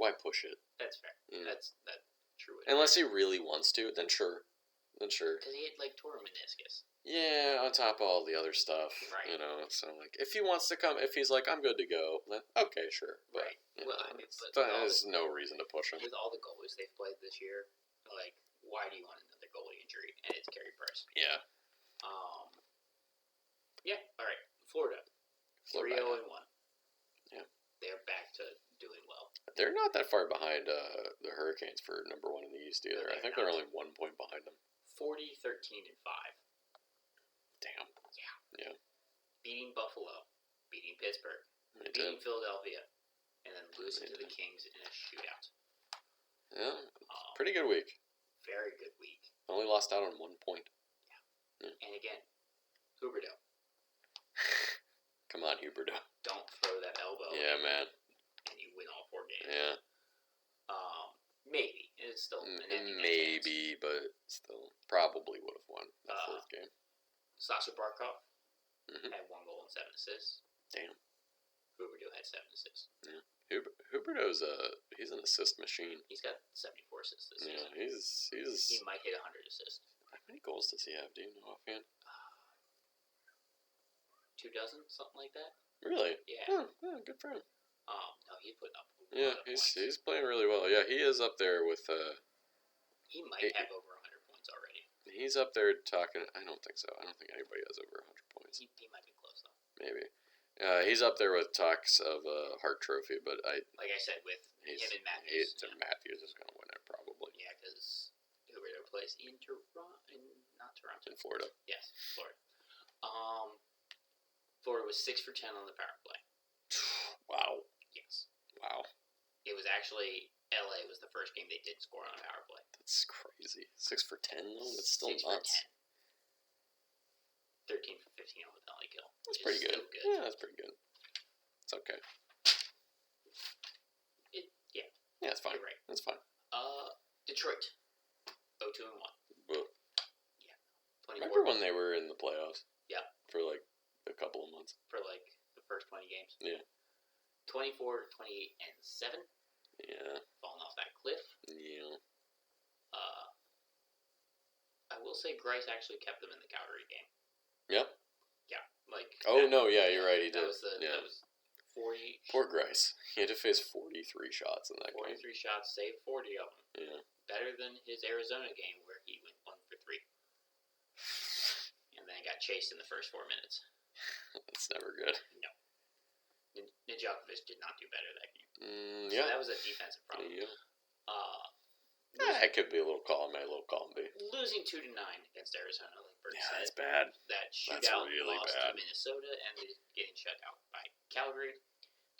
why push it? That's fair. Yeah. That's true. Unless he really wants to, then sure. Because he had tore a meniscus. Yeah, on top of all the other stuff, right? So if he wants to come, if he's like, I'm good to go, then okay, sure. But, right. Well, there's no reason to push him. With all the goalies they've played this year, why do you want another goalie injury? And it's Carey Price. Yeah. Yeah. All right. Florida. 3-0-1. Yeah. They're back to doing well. They're not that far behind the Hurricanes for number 1 in the East either. I think they're only 1 point behind them. 40, 13, and 5. Damn. Yeah. Beating Buffalo, beating Pittsburgh, beating Philadelphia, and then losing to the Kings in a shootout. Yeah. Pretty good week. Very good week. Only lost out on 1 point. Yeah. And again, Huberdeau. Come on, Huberdeau. Don't throw that elbow. Yeah, man. And you win all 4 games. Yeah. Maybe. It's still an ending. Maybe, but still probably would have won that 4th game. Sasha Barkov had 1 goal and 7 assists. Damn. Huberdeau had 7 assists. Huberto's he's an assist machine. He's got 74 assists this Yeah, season. he's. He might hit 100 assists. How many goals does he have? Do you know offhand? 24, something like that. Really? Yeah. Yeah, good for him. No, he's putting up. Yeah, he's playing really well. Yeah, he is up there with. He might have over 100 points already. He's up there talking. I don't think so. I don't think anybody has over 100 points. He might be close though. Maybe. He's up there with talks of a Hart Trophy, but like I said, with him and Matthews. Matthews is going to win it probably. Yeah, because Huberdeau plays in not Toronto. In Florida. Yes, Florida. Florida was 6 for 10 on the power play. Wow. Yes. Wow. It was actually LA was the first game they did score on a power play. That's crazy. 6 for 10 though. That's still 6 nuts. For 10. 13 for 15 on the penalty kill. That's pretty good. Good. Yeah, that's pretty good. It's okay. Yeah. Yeah, it's fine. You're right. That's fine. Detroit. 0-2-1. But Yeah. 24 remember when they were in the playoffs? Yeah. For like a couple of months. for like the first 20 games. Yeah. 24, 28, and 7. Yeah. Falling off that cliff. Yeah. I will say Grice actually kept them in the Calgary game. Yeah. Yeah. Like. Oh no, yeah, you're right. He did. That was 40. Poor Grice. He had to face 43 shots in that 43 game. shots, saved 40 of them. Yeah. Better than his Arizona game where he went 1 for 3. And then got chased in the first 4 minutes. That's never good. No. Nijakovic did not do better that game. Yeah. So that was a defensive problem. Yeah. Losing, It could be a little column A, a little column B. losing 2-9 against Arizona, like Bert Yeah, said. that's bad. That shootout That's really loss bad. to Minnesota and getting shut out by Calgary.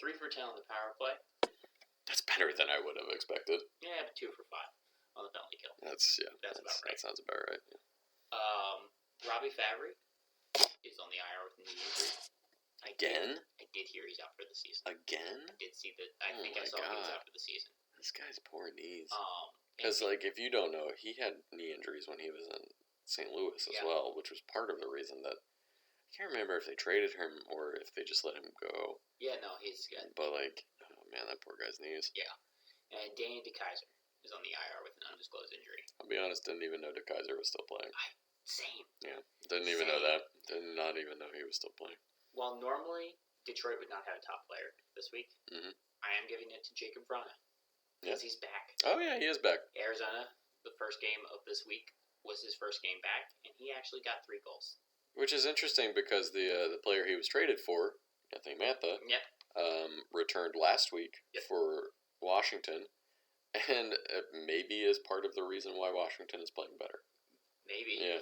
3 for 10 on the power play. That's better than I would have expected. Yeah, but 2 for 5 on the penalty kill. That's That's about right. That sounds about right. Yeah. Robbie Fabry is on the IR with a knee injury. Again? I did hear he's out for the season. Again? I did see that. I Oh think I my saw he was God. out for the season. This guy's poor knees. And Because, like, if you don't know, he had knee injuries when he was in St. Louis as Yeah. well, which was part of the reason that I can't remember if they traded him or if they just let him go. yeah, no, he's good. But, like, oh man, that poor guy's knees. And Danny DeKaiser is on the IR with an undisclosed injury. I'll be honest, didn't even know DeKaiser was still playing. Same. Yeah, didn't even know that. Did not even know he was still playing. While normally Detroit would not have a top player this week, I am giving it to Jacob Vrana because he's back. Oh yeah, he is back. Arizona, the first game of this week was his first game back, and he actually got 3 goals. Which is interesting because the player he was traded for, Anthony Mantha, Yep. returned last week Yep. for Washington, and maybe is part of the reason why Washington is playing better. Maybe. Yeah.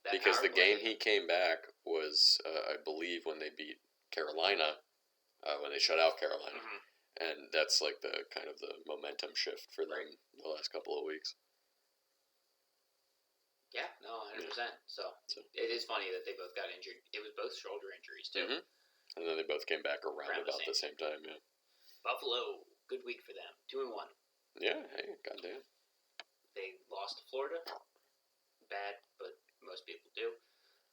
That Because power the game play- he came back was, I believe, when they beat Carolina, when they shut out Carolina, Mhm. and that's like the kind of the momentum shift for them Right. the last couple of weeks. Yeah, no, 100%. So, So- it is funny that they both got injured. It was both shoulder injuries, too. Mhm. And then they both came back around Around the about the same time. Yeah. Buffalo, good week for them. 2-1. Yeah. Hey, goddamn. They lost to Florida. Bad, but most people do.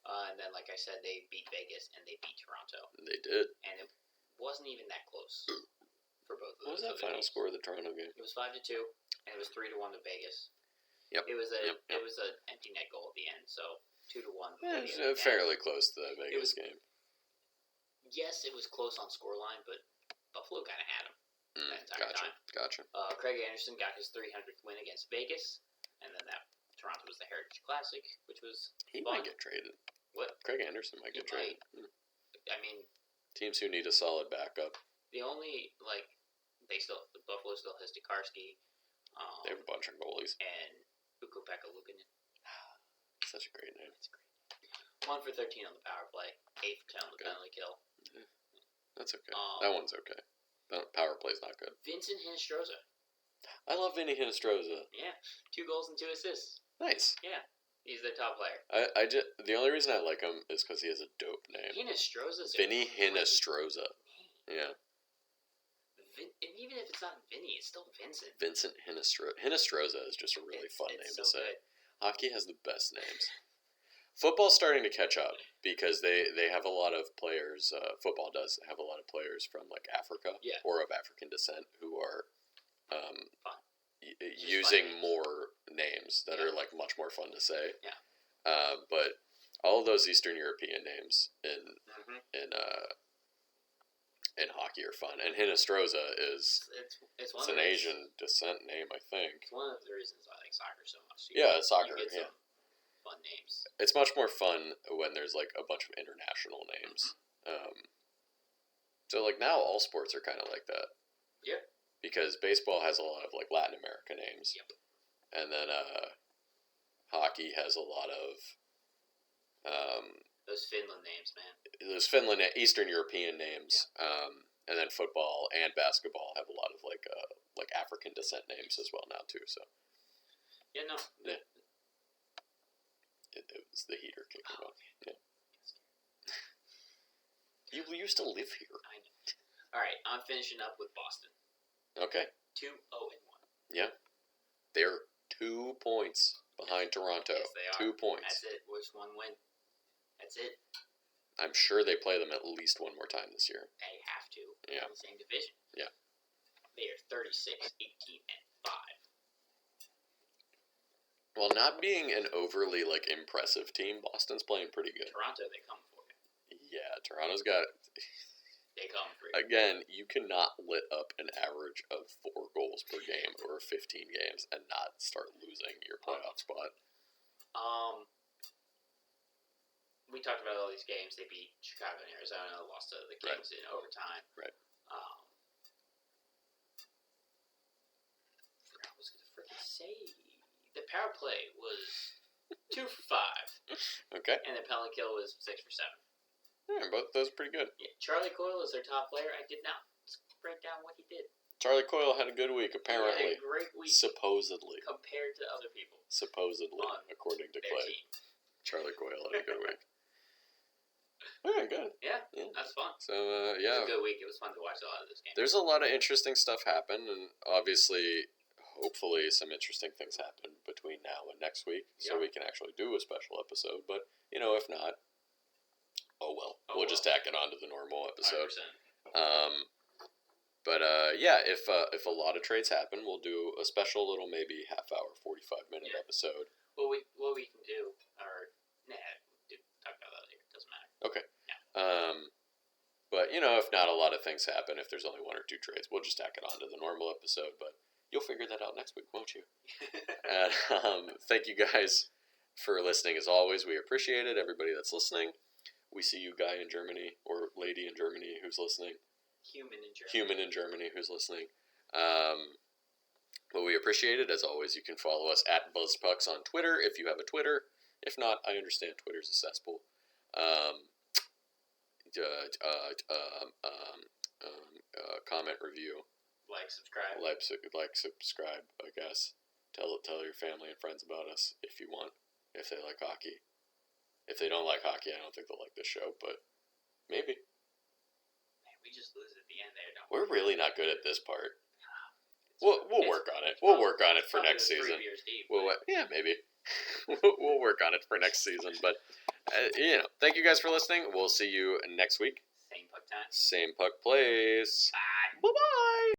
And then, like I said, they beat Vegas and they beat Toronto. They did. And it wasn't even that close for both of What was those that other final games. score of the Toronto game? It was 5-2, and it was 3-1 to Vegas. Yep. It was Yep. it was an empty net goal at the end, so 2-1. before Yeah, the it end was of the fairly close to the Vegas was- game. Yes, it was close on scoreline, but Buffalo kind of had them that entire time. Gotcha. Craig Anderson got his 300th win against Vegas, and then that Toronto was the Heritage Classic, which was He fun. might get traded. What? Craig Anderson might get He traded. I mean, Teams who need a solid backup. the only Buffalo still has Tokarski, They have a bunch of goalies. and Ukko-Pekka Luukkonen. Such a great name. That's great. 1 for 13 on the power play, 8 for 10 on the Okay. penalty kill. That's okay. Um, That one's okay. That power play's not good. Vincent Hinostroza, I love Vinny Hinostroza. yeah, 2 goals and 2 assists. Nice. Yeah, he's their top player. I just the only reason I like him is because he has a dope name. Hinostroza's Vinny a great Hinostroza. name. Yeah. And even if it's not Vinny, it's still Vincent. Vincent Hinostroza. Hinostroza is just a really fun It's name so to say. good. Hockey has the best names. Football's starting to catch up because they have a lot of players. Football does have a lot of players from like Africa Yeah. or of African descent who are Fun. using fun names. more names that Yeah. are like much more fun to say. Yeah. But all of those Eastern European names Mm-hmm. in hockey are fun, and Hinostroza is It's one it's of an the Asian descent name, I think. It's one of the reasons I like soccer so much. Yeah, soccer, You get yeah. some fun names. It's much more fun when there's like a bunch of international names. So like now all sports are kind of like that. Yeah. Because baseball has a lot of like Latin America names. Yep. And then hockey has a lot of Those Finland names, man. those Finland Eastern European names. And then football and basketball have a lot of like African descent names as well now too. So Yeah, no. Yeah. it was the heater kicking on. Yeah. You used to live here. I know. All right, I'm finishing up with Boston. Okay. 2-0-1. They're 2 points behind Toronto. Yes, they are. 2 points. That's it. Which one win? That's it. I'm sure they play them at least one more time this year. They have to. Yeah. In the same division. Yeah. They are 36, 18, and 5. While not being an overly like impressive team, Boston's playing pretty good. Toronto, they come for you. Yeah, Toronto's got. They come for you. Again, you cannot lit up an average of 4 goals per game over 15 games and not start losing your playoff spot. We talked about all these games. They beat Chicago and Arizona, lost to the Kings in overtime. Right. I forgot what I was going to freaking say. The power play was 2 for 5. Okay. And the penalty kill was 6 for 7. Yeah, both those are pretty good. Yeah, Charlie Coyle is their top player. I did not break down what he did. Charlie Coyle had a good week, He apparently. had a great week Supposedly. compared to other people Supposedly, on according to their Clay. team. Charlie Coyle had a good week. Yeah, good. Yeah, Yeah. that's fun. So, It yeah. was a good week. It was fun to watch a lot of this game. There's a lot of interesting stuff happen, and obviously, hopefully, some interesting things happen between now and next week, so we can actually do a special episode. But if not, oh well, we'll just tack it on to the normal episode. 100%. Yeah, if a lot of trades happen, we'll do a special little maybe half-hour, 45-minute episode. What we can do, or talk about that later. It doesn't matter. Okay. But if not a lot of things happen, if there's only 1 or 2 trades, we'll just tack it on to the normal episode. But you'll figure that out next week, won't you? And thank you guys for listening. As always, we appreciate it. Everybody that's listening, we see you, guy in Germany or lady in Germany who's listening. Human in Germany who's listening. But we appreciate it. As always, you can follow us at BuzzPucks on Twitter if you have a Twitter. If not, I understand Twitter's a cesspool. Comment, review, subscribe. subscribe. I guess tell your family and friends about us if you want. If they like hockey. If they don't like hockey, I don't think they'll like this show. But maybe. Man, we just lose at the end there, don't we? We're really not good at this part. We'll work on it. We'll work on it for next season. Yeah, maybe. We'll work on it for next season. But thank you guys for listening. We'll see you next week. Same puck time. Same puck place. Bye.